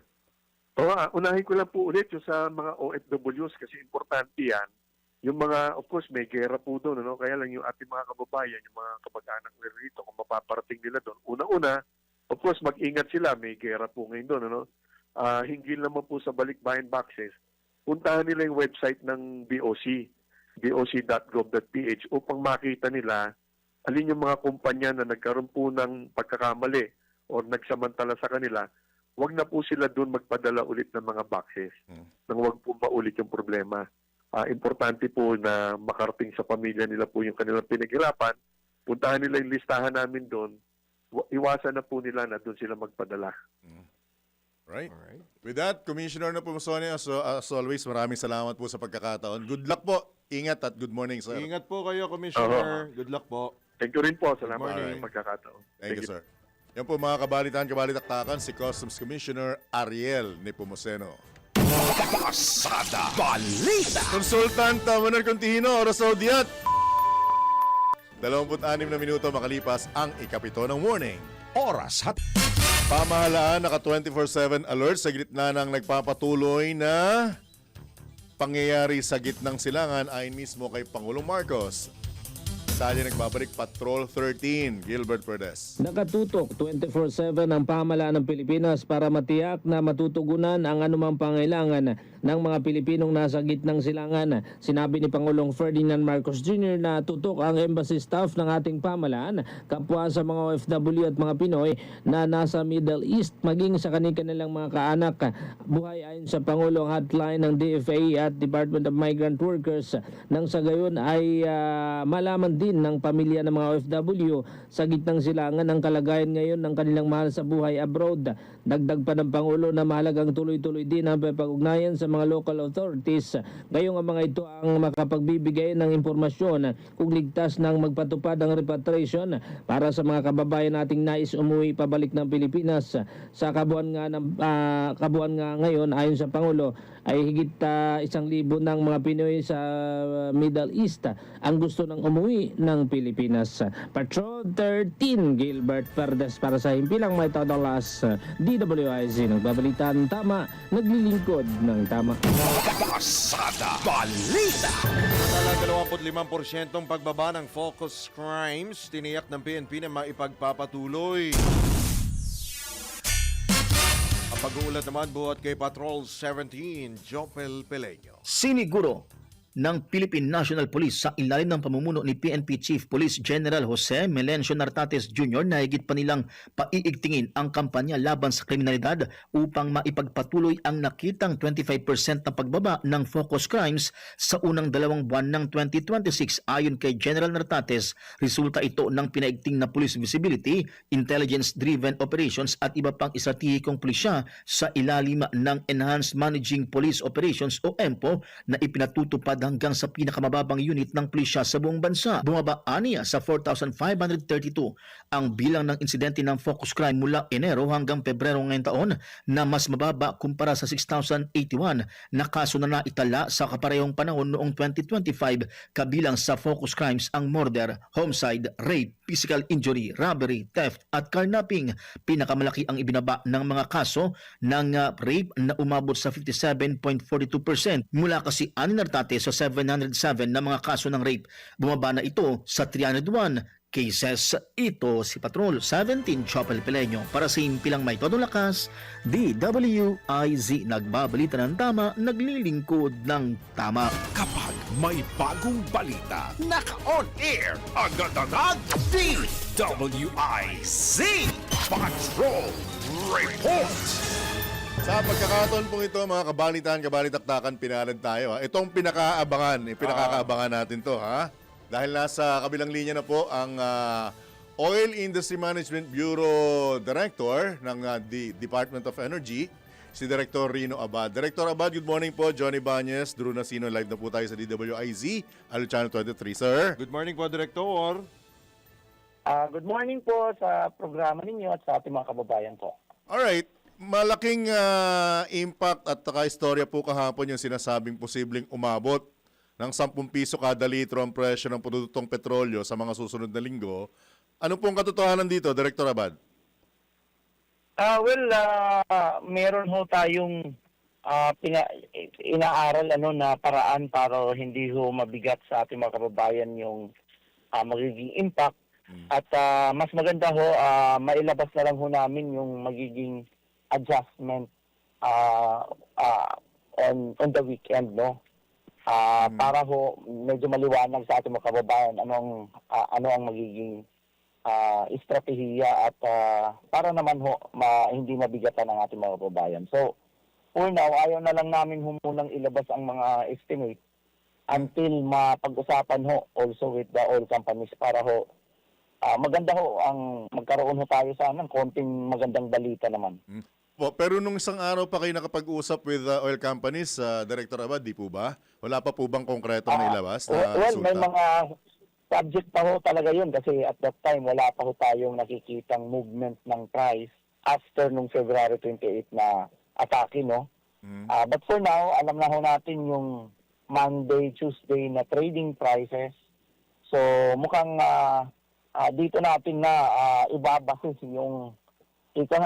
Unahin ko lang po ulit yung sa mga OFWs kasi importante yan. Yung mga, of course, may gera po doon, kaya lang yung ating mga kababayan, yung mga kamag-anak nila rito, kung mapaparating nila doon. Una-una, of course, mag-ingat sila, may gera po ngayon doon, hinggil naman po sa balikbayan boxes, puntahan nila yung website ng BOC, boc.gov.ph upang makita nila alin yung mga kumpanya na nagkaroon po ng pagkakamali o nagsamantala sa kanila, wag na po sila doon magpadala ulit ng mga boxes nang wag po maulit yung problema. Importante po na makarating sa pamilya nila po yung kanilang pinaghirapan, puntahan nila yung listahan namin doon, iwasan na po nila na doon sila magpadala. Right. With that, Commissioner Nepomuceno, as always, maraming salamat po sa pagkakataon. Good luck po. Ingat at good morning, sir. Ingat po kayo, Commissioner. Good luck po. Thank you rin po. Salamat sa pagkakataon. Thank you, sir. Yan po mga kabalitaan-kabalitaktakan, si Customs Commissioner Ariel Nepomuceno. Pasada Balita. Consultant Manuel Contino, oras sa udyat. 26 na minuto makalipas ang ikapito ng morning. Oras at Pamahalaan naka 24/7 alert sa gitna ng nagpapatuloy na pangyayari sa gitnang silangan ayon mismo kay Pangulong Marcos. Sali nagbabalik Patrol 13, Gilbert Perdes. Nakatutok 24/7 ang pamahalaan ng Pilipinas para matiyak na matutugunan ang anumang pangailangan ng mga Pilipinong nasa gitnang silangan. Sinabi ni Pangulong Ferdinand Marcos Jr. na tutok ang embassy staff ng ating pamahalaan kapwa sa mga OFW at mga Pinoy na nasa Middle East maging sa kanilang mga kaanak. Buhay ayon sa Pangulong hotline ng DFA at Department of Migrant Workers nang sa gayon ay malaman din ng pamilya ng mga OFW sa gitnang silangan ang kalagayan ngayon ng kanilang mahal sa buhay abroad. Dagdag pa ng Pangulo na mahalagang tuloy-tuloy din ang pag-ugnayan sa mga local authorities. Ngayong ang mga ito ang makapagbibigay ng impormasyon kung ligtas nang magpatupad ang repatriation para sa mga kababayan nating nais umuwi pabalik ng Pilipinas. Sa kabuuan nga ngayon ayon sa Pangulo ay higit 1,000 ng mga Pinoy sa Middle East ang gusto ng umuwi ng Pilipinas. Patrol 13 Gilbert Verdes para sa Himpilang May Todolas DWIZ nagbabalitan tama, naglilingkod ng tama. Pasada Balita. Tala 25% pagbaba ng focus crimes, tiniyak ng PNP na maipagpapatuloy. Ang pag-uulat naman buhat kay Patrol 17, Jopel Peleño. Siniguro ng Philippine National Police sa ilalim ng pamumuno ni PNP Chief Police General Jose Melencio Nartates Jr. na higit pa nilang paiigtingin ang kampanya laban sa kriminalidad upang maipagpatuloy ang nakitang 25% na pagbaba ng focus crimes sa unang 2 buwan ng 2026. Ayon kay General Nartates, resulta ito ng pinaigting na police visibility, intelligence-driven operations at iba pang estratehikong pulisya sa ilalim ng Enhanced Managing Police Operations o EMPO na ipinatutupad hanggang sa pinakamababang unit ng pulisya sa buong bansa. Bumaba aniya sa 4,532 ang bilang ng insidente ng focus crime mula Enero hanggang Pebrero ngayong taon na mas mababa kumpara sa 6,081 na kaso na naitala sa kaparehong panahon noong 2025. Kabilang sa focus crimes ang murder, homicide, rape, physical injury, robbery, theft at carnapping. Pinakamalaki ang ibinaba ng mga kaso ng rape na umabot sa 57.42% mula kasi Nartates sa 707 na mga kaso ng rape. Bumaba na ito sa 301 cases. Ito si Patrol 17 Chopel Peleño para sa Himpilang May Todong Lakas, DWIZ. Nagbabalita ng tama, naglilingkod ng tama. Kapag may bagong balita, naka-on air, agad-agad, DWIZ Patrol Report. Sa pagkakataon pong ito, mga kabalitaan-kabalitaktakan, pinalad tayo. Ha? Itong pinakakaabangan natin to, ha? Dahil nasa kabilang linya na po ang Oil Industry Management Bureau Director ng Department of Energy, si Director Rino Abad. Director Abad, good morning po. Johnny Bañez, Drew Nasino, live na po tayo sa DWIZ, Alo Channel 23, sir. Good morning po, Director. Good morning po sa programa ninyo at sa ating mga kababayan po. Alright. Malaking impact at istorya po kahapon yung sinasabing posibleng umabot ng 10 piso kada litro ang presyo ng produktong petrolyo sa mga susunod na linggo. Ano pong katotohanan dito, Director Abad? Meron ho tayong inaaral na paraan para hindi ho mabigat sa ating mga kababayan yung magiging impact. At mas maganda ho, mailabas na lang ho namin yung magiging adjustment on the weekend, no? Para ho medyo maliwanag sa ating mga kababayan ano ang magiging estratehiya at para naman ho hindi mabigatan ang ating mga kababayan. So, for now, ayaw na lang namin munang ilabas ang mga estimate until mapag-usapan ho also with the oil companies para ho maganda ho ang magkaroon ho tayo sa ng konting magandang balita naman. Pero nung isang araw pa kayo nakapag-usap with oil companies, Director Abad, di po ba? Wala pa po bang konkretong nailabas na resulta? May mga subject pa ho talaga yun kasi at that time wala pa ho tayong nakikitang movement ng price after nung February 28 na atake, no? But for now, alam na ho natin yung Monday, Tuesday na trading prices. So mukhang dito natin na ibabasis yung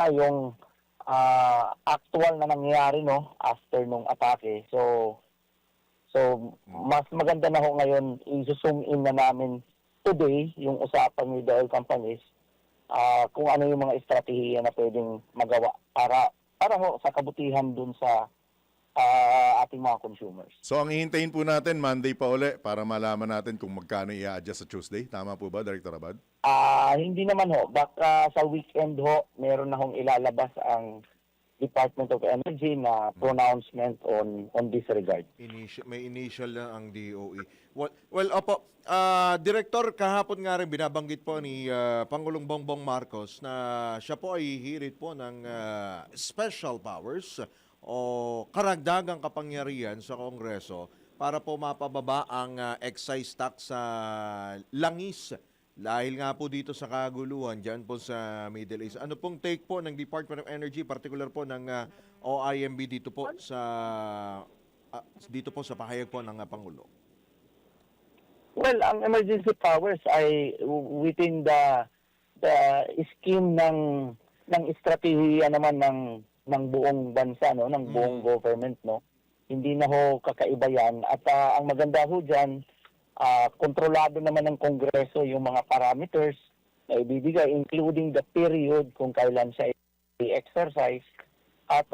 yung actual na nangyayari, no, after nung atake. So mas maganda na ho ngayon i-zoom in na namin today yung usapan with the oil companies kung ano yung mga estratehiya na pwedeng magawa para ho sa kabutihan dun sa ating mga consumers. So ang hihintayin po natin Monday pa uli para malaman natin kung magkano i-adjust sa Tuesday. Tama po ba, Director Abad? Hindi naman ho. Baka sa weekend ho, meron na hong ilalabas ang Department of Energy na pronouncement on this regard. May initial na ang DOE. Well, opo, Director, kahapon nga rin binabanggit po ni Pangulong Bongbong Marcos na siya po ay hihirit po ng special powers o karagdagang kapangyarihan sa Kongreso para po mapababa ang excise tax sa langis. Dahil nga po dito sa kaguluhan dyan po sa Middle East. Ano pong take po ng Department of Energy, particular po ng OIMB dito po sa pahayag po ng Pangulo? Well, ang emergency powers ay within the scheme ng estratehiya naman ng buong bansa, no, ng buong government, no. Hindi na ho kakaiba yan at ang maganda ho diyan, kontrolado naman ng Kongreso yung mga parameters na ibibigay, including the period kung kailan siya i-exercise. At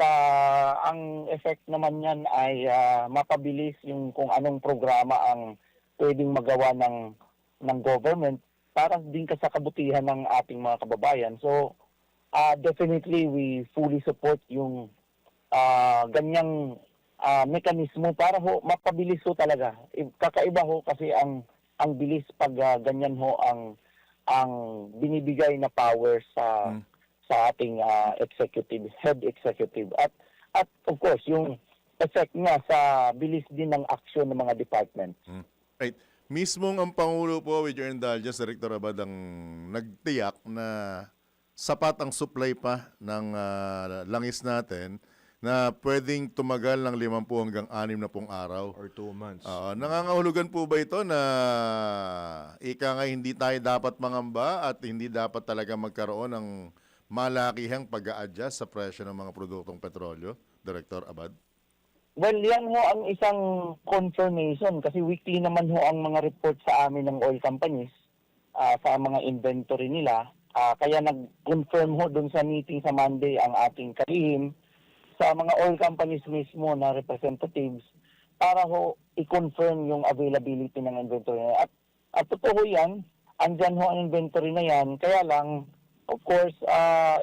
ang effect naman yan ay mapabilis yung kung anong programa ang pwedeng magawa ng government para din sa kabutihan ng ating mga kababayan. So, definitely we fully support yung ganyang mekanismo para ho mapabilis ho talaga. Kakaiba ho kasi ang bilis pag ganyan ho ang binibigay na power sa ating head executive at of course yung effect niya sa bilis din ng aksyon ng mga departments. Right. Mismong ang Pangulo po, with your indulgence, Director Abad, ang nagtiyak na sapat ang supply pa ng langis natin na pwedeng tumagal ng 50 hanggang 60 araw. Or 2 months. Nangangahulugan po ba ito na ika nga hindi tayo dapat mangamba at hindi dapat talaga magkaroon ng malakihang pag-a-adjust sa presyo ng mga produktong petrolyo, Director Abad? Well, yan ho ang isang confirmation kasi weekly naman ho ang mga report sa amin ng oil companies sa mga inventory nila. Kaya nag-confirm ho dun sa meeting sa Monday ang ating kalihim sa mga oil companies mismo na representatives para ho i-confirm yung availability ng inventory na. At totoo yan, andyan ho ang inventory na yan. Kaya lang, of course,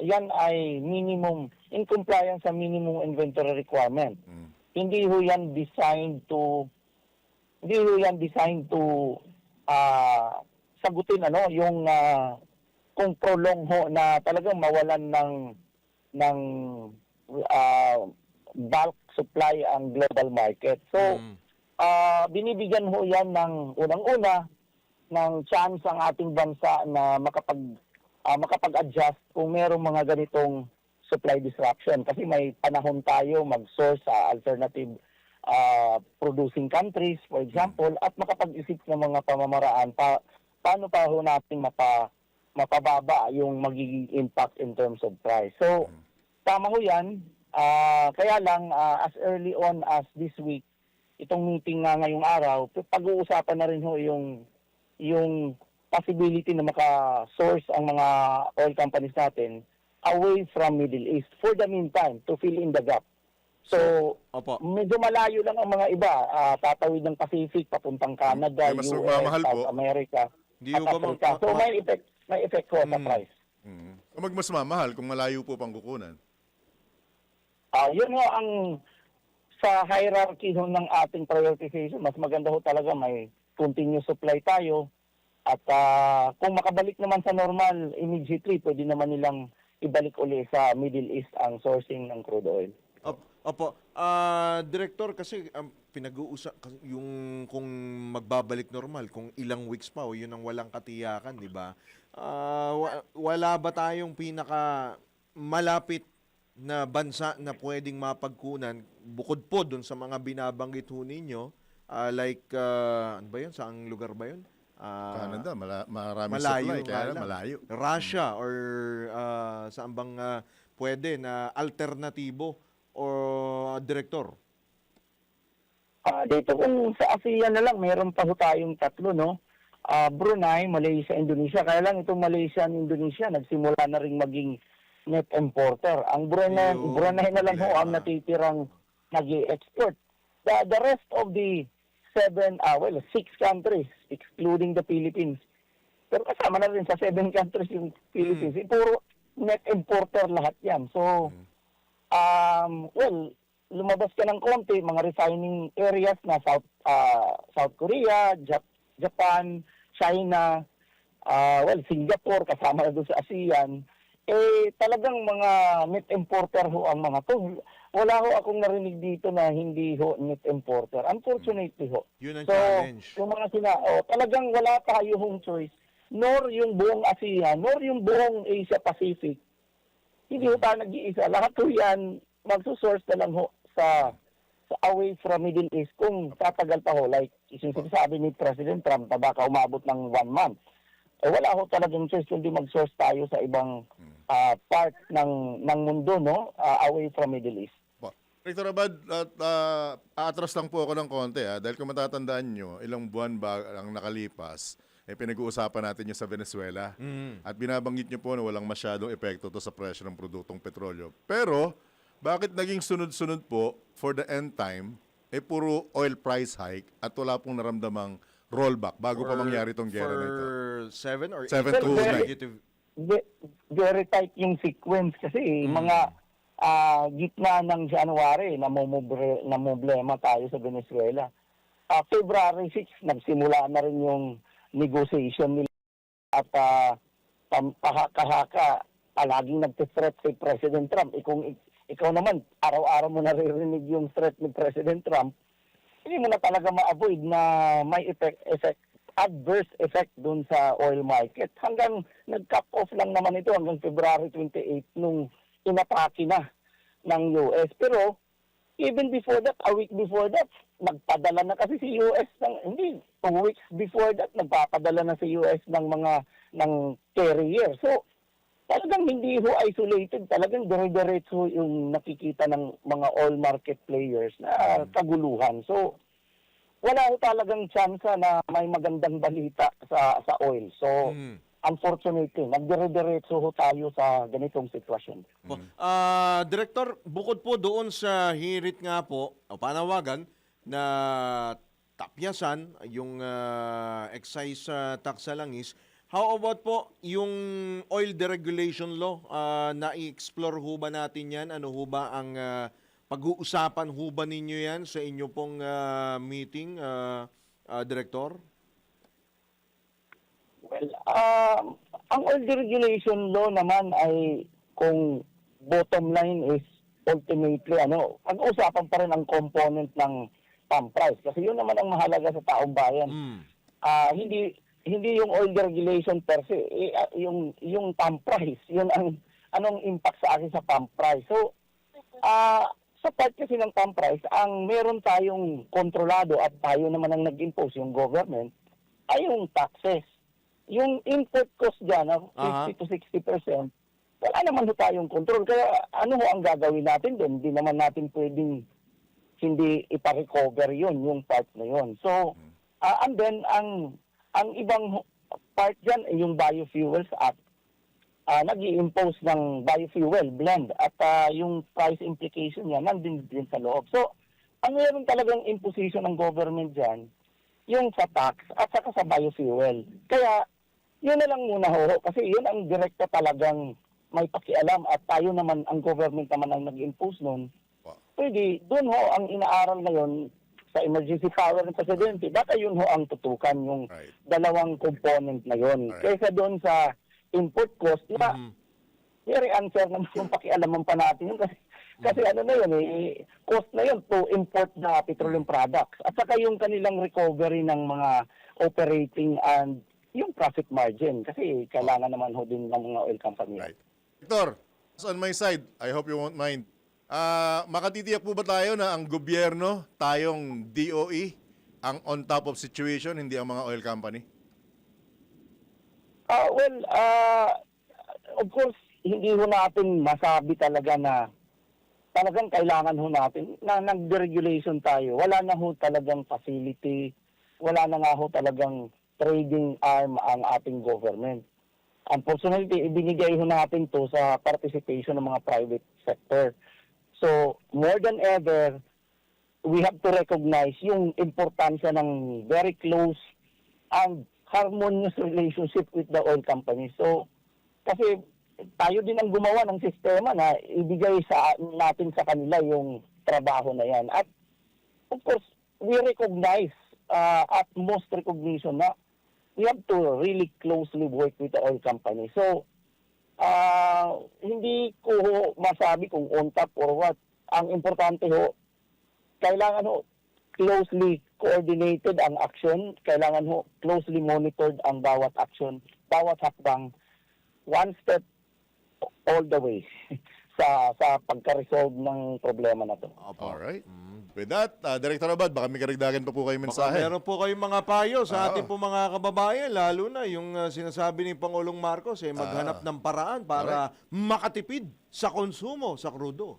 yan ay minimum, in compliance sa minimum inventory requirement. Hindi ho yan designed to sagutin yung kung prolong ho na talagang mawalan ng bulk supply ang global market. So, binibigyan ho yan ng unang-una ng chance ang ating bansa na makapag-adjust kung merong mga ganitong supply disruption. Kasi may panahon tayo mag-source sa alternative producing countries, for example, at makapag-isip ng mga pamamaraan paano pa ho natin mapababa yung magiging impact in terms of price. So, tama ho yan. Kaya lang, as early on as this week, itong meeting nga ngayong araw, pag-uusapan na rin ho yung possibility na maka-source ang mga oil companies natin away from Middle East for the meantime to fill in the gap. So, medyo malayo lang ang mga iba. Tatawid ng Pacific, papuntang Canada, US, South America, at Africa. So, may effect ho sa price. Mas mamahal kung malayo po pang kukunan. Yun ho ang sa hierarchy ho ng ating prioritization. Mas maganda ho talaga may continuous supply tayo. At kung makabalik naman sa normal immediately, pwede naman nilang ibalik uli sa Middle East ang sourcing ng crude oil. Opo. Director, kasi pinag-uusap yung kung magbabalik normal, kung ilang weeks pa o yun ang walang katiyakan, di ba? Wala ba tayong pinaka malapit na bansa na pwedeng mapagkunan bukod po dun sa mga binabanggit ho ninyo? Ano ba yun? Saang lugar ba yun? Canada, maraming supply, kaya malayo. Russia or saan bang pwede na alternatibo o Director? Dito kung sa ASEAN na lang, mayroon pa ho tayong tatlo, no? Brunei, Malaysia, Indonesia. Kaya lang itong Malaysia at Indonesia, nagsimula na rin maging net importer. Ang Brunei na lang ho ang natitirang nag-export. The rest of the 6 countries, excluding the Philippines, pero kasama na rin sa 7 countries yung Philippines, puro net importer lahat yan. So, lumabas ka ng konti, mga refining areas na South Korea, Japan, China, Singapore, kasama na doon sa ASEAN, talagang mga net importer ho ang mga to. Wala ho akong narinig dito na hindi ho net importer. Unfortunately ho. Yun ang so, challenge. yung mga talagang wala tayo hong choice, nor yung buong ASEAN, nor yung buong Asia Pacific. Hindi ho tayo nag-iisa. Lahat ho yan, magsusource na lang ho sa away from Middle East kung tatagal pa ho. Like, sinasabi ni President Trump na baka umabot ng 1 month. Wala ho talagang choice kundi mag-source tayo sa ibang part ng mundo, no? Away from Middle East. Director Abad, aatras lang po ako ng konti dahil kung matatandaan nyo, ilang buwan ba ang nakalipas, pinag-uusapan natin yung sa Venezuela. At binabanggit nyo po na walang masyadong epekto to sa presyo ng produktong petrolyo. Pero, bakit naging sunod-sunod po for the end time, puro oil price hike at wala pong naramdamang rollback bago pa mangyari itong gera na ito? For 7 or 7 to 9. negative. Very tight yung sequence kasi mga gitna ng January na problema tayo sa Venezuela. February 6, nagsimula na rin yung negotiation nila at kahaka laging nag-threat si President Trump. Kung ikaw naman, araw-araw mo naririnig yung threat ni President Trump, hindi mo na talaga ma-avoid na may adverse effect dun sa oil market. Hanggang nag-cap off lang naman ito hanggang February 28 nung inatake na ng US. Pero even before that, a week before that, nagpadala na kasi si US ng, 2 weeks before that, nagpapadala na si US ng carrier. So, talagang hindi ho isolated, talagang dire-diretso yung nakikita ng mga oil market players na kaguluhan. So, wala ho talagang chance na may magandang balita sa oil. So, unfortunately, nagdire-diretso ho tayo sa ganitong sitwasyon. Director, bukod po doon sa hirit nga po, o panawagan, na tapyasan yung excise tax sa langis, how about po yung oil deregulation law? Na-explore ho ba natin yan? Ano ho ba ang pag-uusapan ho ba ninyo yan sa inyo pong meeting, Director? Well, ang oil deregulation law naman ay kung bottom line is ultimately pag-uusapan pa rin ang component ng pump price kasi yun naman ang mahalaga sa taong bayan. Hindi yung oil deregulation per se, yung pump price, yun ang anong impact sa akin sa pump price. So, sa part kasi ng pump price, ang meron tayong kontrolado at tayo naman ang nag-impose, yung government, ay yung taxes. Yung input cost dyan, 50 to 60%, wala naman ho tayong control. Kaya ano ho ang gagawin natin doon? Hindi naman natin pwedeng hindi ipa-recover yun, yung part na yun. So, and then, ang ibang part dyan ay yung Biofuels Act. Nag-i-impose ng biofuel blend at yung price implication niya nandun din sa loob. So, ang meron talagang imposition ng government dyan, yung sa tax at saka sa biofuel. Kaya, yun na lang muna ho, kasi yun ang direkta talagang may pakialam at tayo naman, ang government naman ang nag-impose nun. Pwede, dun ho ang inaaral ngayon sa emergency power ng presidente, baka yun ho ang tutukan yung dalawang component na yun. Kaysa doon sa input cost na very unfair naman yung pakialaman pa natin yun kasi ano na yun cost na yun to import na petroleum products at saka yung kanilang recovery ng mga operating and yung profit margin kasi kailangan naman ho din ng mga oil company. Victor, on my side, I hope you won't mind. Makatitiyak po ba tayo na ang gobyerno, tayong DOE, ang on top of situation, hindi ang mga oil company? Of course, hindi ho natin masabi talaga na talagang kailangan ho natin na nag-deregulation tayo. Wala na ho talagang facility, wala na nga ho talagang trading arm ang ating government. Unfortunately, ibinigay ho natin to sa participation ng mga private sector. So, more than ever, we have to recognize yung importansya ng very close and harmonious relationship with the oil company. So, kasi tayo din ang gumawa ng sistema na ibigay natin sa kanila yung trabaho na yan. At of course, we recognize at most recognition na we have to really closely work with the oil company. So, hindi ko masabi kung on top or what. Ang importante ho, kailangan ho closely coordinated ang action, kailangan ho closely monitored ang bawat action, bawat hakbang, one step all the way sa pagka-resolve ng problema na to. Alright. With that, Director Abad, baka may karagdagan pa po kayo mensahe. Meron po kayong mga payo sa ating po mga kababayan, lalo na yung sinasabi ni Pangulong Marcos, maghanap ng paraan para makatipid sa konsumo sa krudo.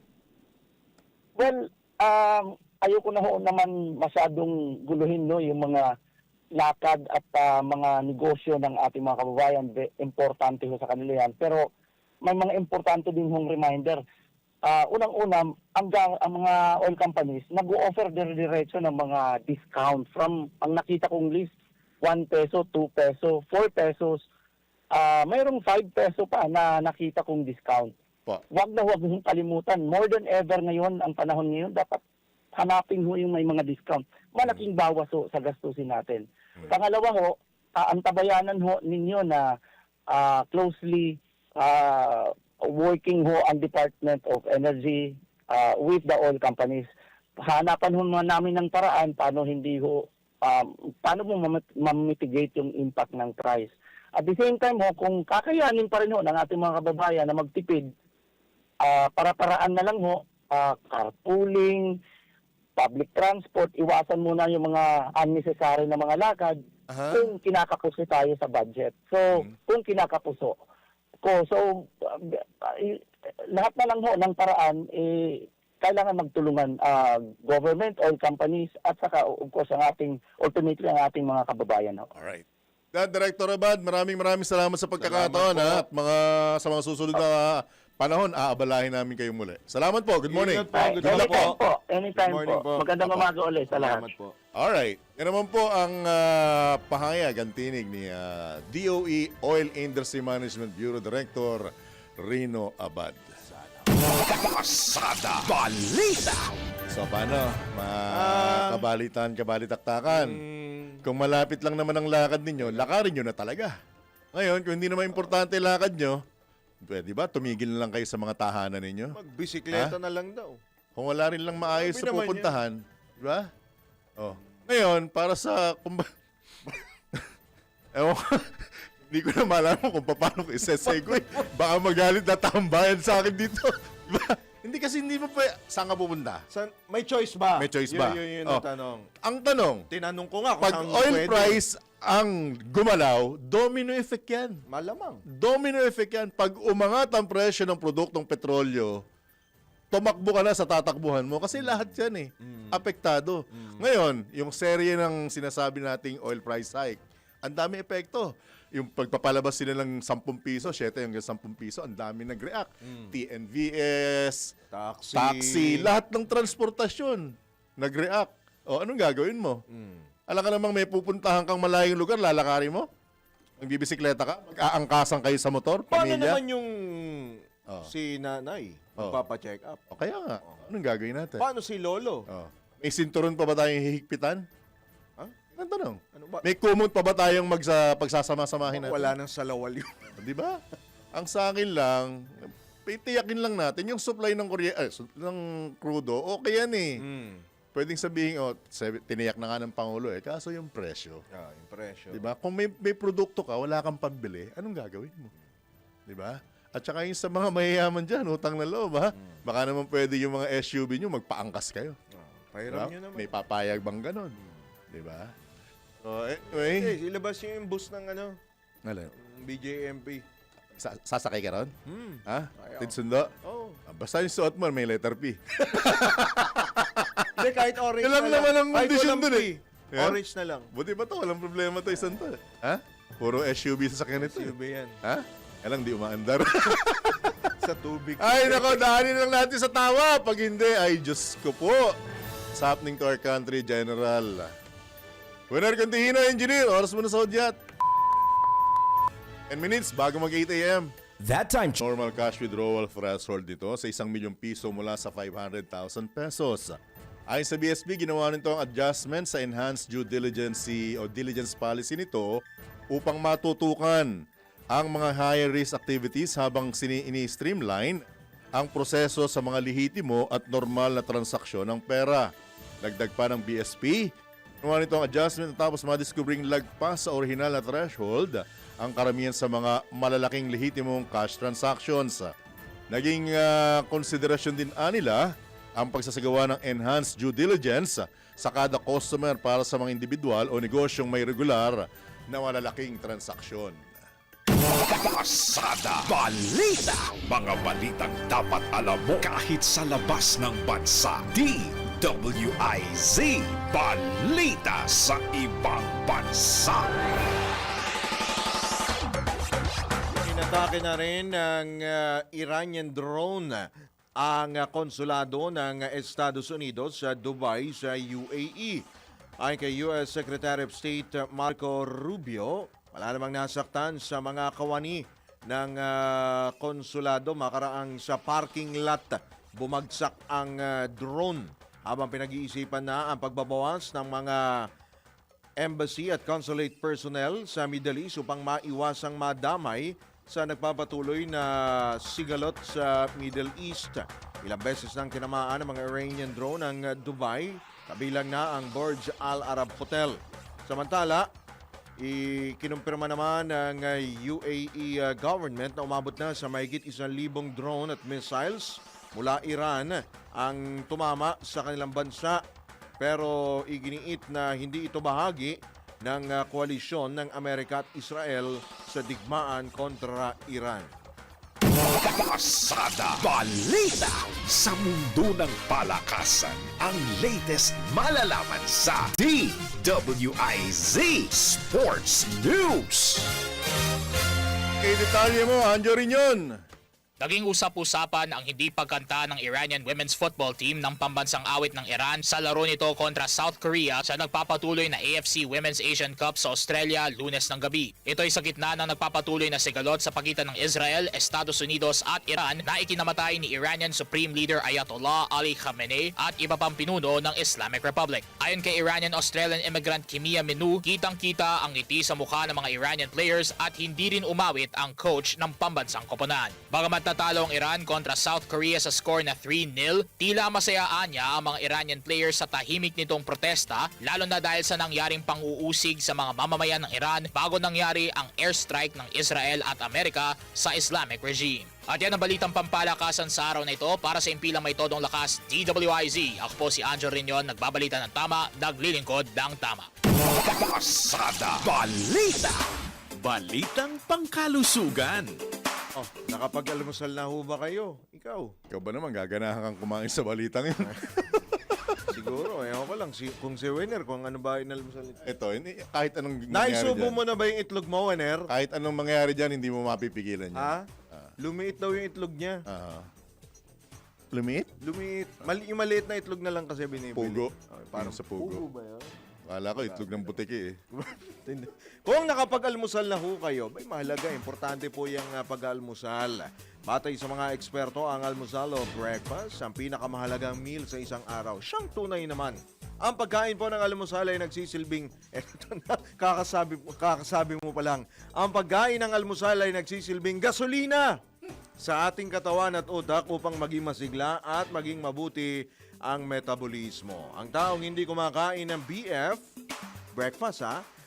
Well, ayoko na ho naman masyadong guluhin no, yung mga lakad at mga negosyo ng ating mga kababayan. Importante ho sa kanila yan. Pero may mga importante din hong reminder. Unang-una, ang mga oil companies nag-o-offer diretso ng mga discount from, ang nakita kong list, 1 peso, 2 peso, 4 pesos, mayroong 5 peso pa na nakita kong discount. Huwag mong kalimutan. More than ever ngayon, ang panahon ngayon, dapat hanapin ho yung may mga discount. Malaking bawas ho sa gastusin natin. Pangalawa ho, antabayanan ho ninyo na closely working ho ang Department of Energy with the oil companies. Hanapan ho namin ng paraan paano hindi ho paano mo ma-mitigate yung impact ng price. At the same time ho, kung kakayanin pa rin ho ng ating mga kababayan na magtipid, para-paraan na lang ho, carpooling, public transport, iwasan muna yung mga unnecessary na mga lakad kung kinakapuso tayo sa budget. So, kung kinakapuso so lahat na lang ho ng paraan, kailangan magtulungan government, oil companies, at saka of course ultimately ang ating mga kababayan. Alright. Director Abad, maraming salamat sa pagkakataon at sa mga susunod na panahon, aabalahin namin kayo muli. Salamat po. Good morning. Good luck po. Anytime po. Magandang umaga ulit sa lahat. Salamat po. Alright. Yan naman po ang pahayag, ang tinig ni DOE Oil Industry Management Bureau Director Rino Abad. Pasada Balita. So paano? Kabalitaktakan. Kung malapit lang naman ang lakad ninyo, lakarin nyo na talaga. Ngayon, kung hindi naman importante lakad nyo, pwede ba tumigil na lang kayo sa mga tahanan ninyo? Magbisikleta na lang daw. Kung wala rin lang maayos sa Sabi naman pupuntahan, di ba? Oh. Ngayon, para sa ewan ko, hindi ko na malaman kung paano ko isa-segue. Baka magalit na tambayan sa akin dito. Diba? Hindi kasi hindi mo pa, saan ka pupunta? May choice ba? May choice ba? Yun ang tanong. Ang tanong, Tinanong ko nga kung pag saan oil pwede. price ang gumalaw, domino effect yan. Malamang. Domino effect yan. Pag umangat ang presyo ng produktong petrolyo, tumakbo ka na sa tatakbuhan mo kasi lahat yan apektado. Ngayon, yung serye ng sinasabi nating oil price hike, ang dami epekto. Yung pagpapalabas sila ng 10 piso, 7 hanggang 10 piso, ang dami nag-react. TNVS, taxi, lahat ng transportasyon nag-react. O, anong gagawin mo? Alam ka namang may pupuntahan kang malayong lugar, lalakarin mo? Magbibisikleta ka? Mag-aangkasan kayo sa motor? Paano Pamilya? naman yung si nanay? Magpapa-check up. O kaya nga, anong gagawin natin? Paano si lolo? May sinturon pa ba tayong hihigpitan? Ang tanong. Ano ba? May kumot pa ba tayong pagsasama-samahin natin? Wala nang salawal yun. Di ba? Ang sa akin lang, itiyakin lang natin yung supply ng ng crudo, okay yan Pwedeng sabihin, tiniyak na nga ng Pangulo kaso yung presyo. Yung presyo. Di ba? Kung may produkto ka, wala kang pambili, anong gagawin mo? Di ba? At saka yung sa mga mayayaman dyan, utang na loob, Baka naman pwede yung mga SUV nyo, magpaangkas kayo. Pahiram nyo naman. May papayag bang ganon? Di ba? So, anyway. Ilabas nyo yung bus ng BJMP. Sasakay ka ron? Ha? Ayaw. Tidsundo? Oo. Basta yung suot mo, may letter P. Hindi, kahit orange Yun lang na lang. naman ang Kahit kondisyon walang dun P, Orange na lang. Buti ba to? Walang problema to isang to. Ha? Puro SUV sa sakyan ito. SUV yan. Ha? Kailang di umaandar. Sa tubig. Ay, nako, daanin lang natin sa tawa. Pag hindi, ay, Diyos ko po. What's happening to our country, General? Winner Cantihino, Engineer. Oras mo na sa hudyat. 10 minutes bago mag 8 a.m. That time Normal cash withdrawal threshold nito sa 1 milyong piso mula sa 500,000 pesos. Ayon sa BSP, ginawa nito ang adjustment sa enhanced due diligence o diligence policy nito upang matutukan ang mga higher risk activities habang ini-streamline ang proseso sa mga lehitimo at normal na transaksyon ng pera. Dagdag pa ng BSP, ginawa nito ang adjustment tapos madiskubring lagpas sa original na threshold ang karamihan sa mga malalaking lehitimong cash transactions. Naging konsiderasyon din nila ang pagsasagawa ng enhanced due diligence sa kada customer para sa mga individual o negosyong may regular na malalaking transaksyon. Pasada Balita. Mga balitang dapat alam mo kahit sa labas ng bansa. DWIZ Balita sa ibang bansa. Inatake na rin ng Iranian drone ang konsulado ng Estados Unidos sa Dubai sa UAE. Ayon kay U.S. Secretary of State Marco Rubio, wala namang nasaktan sa mga kawani ng konsulado makaraang sa parking lot. Bumagsak ang drone habang pinag-iisipan na ang pagbabawas ng mga embassy at consulate personnel sa Middle East upang maiwasang madamay sa nagpapatuloy na sigalot sa Middle East. Ilang beses nang tinamaan ng mga Iranian drone ang Dubai, kabilang na ang Burj Al Arab Hotel. Samantala, kinumpirma naman ng UAE government na umabot na sa mahigit 1,000 drone at missiles mula Iran ang tumama sa kanilang bansa. Pero iginiit na hindi ito bahagi ng koalisyon ng Amerika at Israel sa digmaan kontra Iran. Pasada Balita. Sa mundo ng palakasan, ang latest malalaman sa DWIZ Sports News. Kay detalye mo, Anjo Riñon. Naging usap-usapan ang hindi pagkanta ng Iranian women's football team ng pambansang awit ng Iran sa laro nito kontra South Korea sa nagpapatuloy na AFC Women's Asian Cup sa Australia Lunes ng gabi. Ito ay sa gitna ng nagpapatuloy na sigalot sa pagitan ng Israel, Estados Unidos at Iran na ikinamatay ni Iranian Supreme Leader Ayatollah Ali Khamenei at iba pang pinuno ng Islamic Republic. Ayon kay Iranian-Australian immigrant Kimia Minu, kitang-kita ang ngiti sa mukha ng mga Iranian players at hindi rin umawit ang coach ng pambansang koponan. Bagamat natalo ang Iran kontra South Korea sa score na 3-0, tila masayaan niya ang mga Iranian players sa tahimik nitong protesta, lalo na dahil sa nangyaring pang-uusig sa mga mamamayan ng Iran bago nangyari ang airstrike ng Israel at Amerika sa Islamic regime. At yan ang balitang pampalakasan sa araw na ito. Para sa impilang may todong lakas, DWIZ. Ako po si Anjo Riñon, nagbabalita ng tama, naglilingkod ng tama. Pasada Balita. Balitang pangkalusugan. Oh, nakapag-almusal na ho ba kayo? Ikaw? Ikaw ba naman gaganahan kang kumain sa balitang yun? Siguro, ewan ko lang kung si Winner, kung ano ba inalmusal ito. Ito, kahit anong mangyari Naisubo dyan. mo na ba yung itlog mo, Winner? Kahit anong mangyari dyan, hindi mo mapipigilan yan. Ha? Lumiit daw yung itlog niya. Lumiit? Lumiit. Yung maliit na itlog na lang kasi binibili. Pugo. Okay, Parang sa pugo. Pugo ba yun? Kala ko itlog ng butiki eh. Kung nakapag-almusal na ho kayo, may mahalaga, importante po yung pag-almusal. Batay sa mga eksperto, ang almusal o breakfast, ang pinakamahalagang meal sa isang araw. Siyang tunay naman. Ang pagkain po ng almusal ay nagsisilbing, kakasabi mo pa lang, ang pagkain ng almusal ay nagsisilbing gasolina sa ating katawan at utak upang maging masigla at maging mabuti ang metabolismo. Ang taong hindi kumakain ng BF, breakfast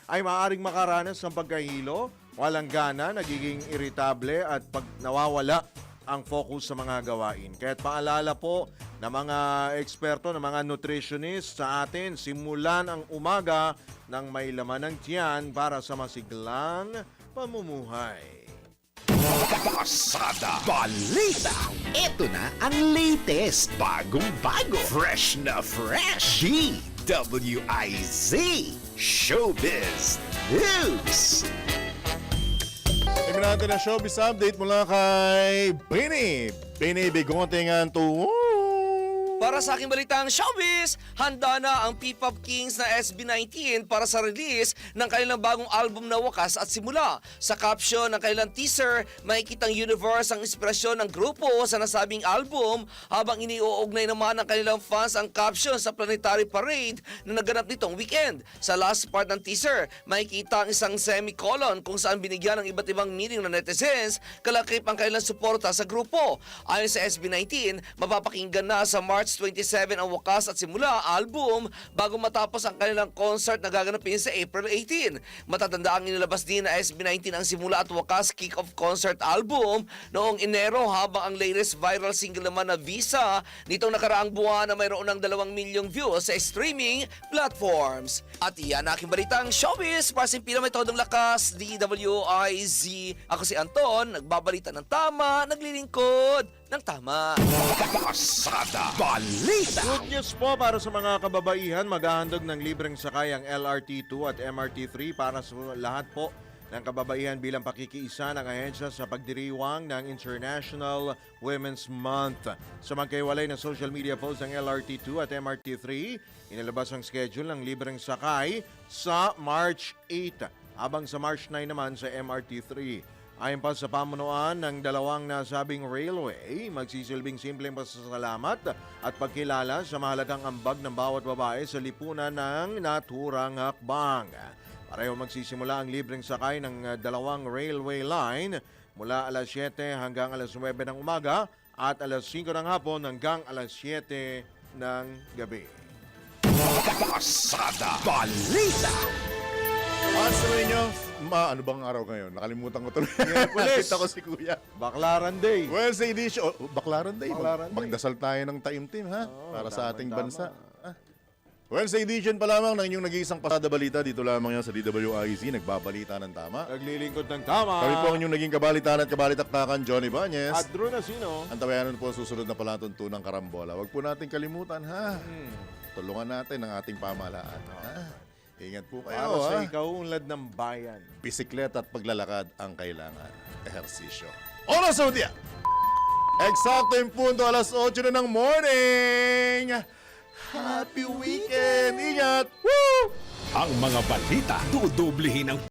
ay maaaring makaranas ng pagkahilo, walang gana, nagiging irritable at pag nawawala ang focus sa mga gawain. Kaya't paalala po ng mga eksperto, ng mga nutritionist sa atin, simulan ang umaga ng may laman ng tiyan para sa masiglang pamumuhay. Pasada Balita. Ito na ang latest, bagong-bago, fresh na fresh. DWIZ Showbiz News. Tingnan natin ang showbiz update mula kay Bini Bigote nga to. Para sa aking balitang showbiz, handa na ang P-Pop Kings na SB19 para sa release ng kanilang bagong album na Wakas at Simula. Sa caption ng kanilang teaser, makikitang universe ang inspirasyon ng grupo sa nasabing album habang iniuugnay naman ng kanilang fans ang caption sa Planetary Parade na naganap nitong weekend. Sa last part ng teaser, makikita ang isang semicolon kung saan binigyan ng iba't ibang meaning ng netizens kalakip ang kanilang suporta sa grupo. Ayon sa SB19, mapapakinggan na sa March 27 ang Wakas at Simula album bago matapos ang kanilang concert na gaganapin sa April 18. Matatanda ang inilabas din na SB19 ang Simula at Wakas kick-off concert album noong Enero habang ang latest viral single naman na Visa nitong nakaraang buwan na mayroon ng 2 milyong views sa streaming platforms. At iyan aking balitang showbiz para sa may todong lakas, DWIZ. Ako si Anton, nagbabalita ng tama, naglilingkod ng tama. Pasada Balita. Good news po para sa mga kababaihan, maghahandog ng libreng sakay ang LRT2 at MRT3 para sa lahat po ng kababaihan bilang pakikiisa ng ahensya sa pagdiriwang ng International Women's Month. Sa magkaiwalay na social media post ng LRT2 at MRT3, inilabas ang schedule ng libreng sakay sa March 8, habang sa March 9 naman sa MRT3. Ayon pa sa pamunuan ng dalawang nasabing railway, magsisilbing simpleng pasasalamat at pagkilala sa mahalagang ambag ng bawat babae sa lipunan ng naturang hakbang. Pareho magsisimula ang libreng sakay ng dalawang railway line mula alas 7 hanggang alas 9 ng umaga at alas 5 ng hapon hanggang alas 7 ng gabi. Pasada Balita. Sa inyo, ano bang araw ngayon? Nakalimutan ko tuloy. Miyerkules. Nakita ko si Kuya. Baklaran Day. Wednesday edition. Baklaran Day. Baklaran Day. Magdasal tayo ng taimtim, ha? Para sa ating tama. bansa. Wednesday edition pa lamang ng inyong nag-iisang pasada balita. Dito lamang yan sa DWIZ. Nagbabalita ng tama. Naglilingkod ng tama. Kami po ang inyong naging kabalitaan at kabalitaktakan, Johnny Bañez. At Drew Nasino. Ang tawayanan po ang susunod na palatuntunang karambola. Huwag po natin kalimutan, ha? Tulungan natin ang ating pamahalaan. Ha? Ingat po kayo, Para sa ha? ikaunlad ng bayan. Bisikleta at paglalakad ang kailangan. Ehersisyo. Oras sa dia! Eksakto yung punto, alas 8 na ng morning! Happy weekend! Ingat! Woo! Ang mga balita, dudublihin ang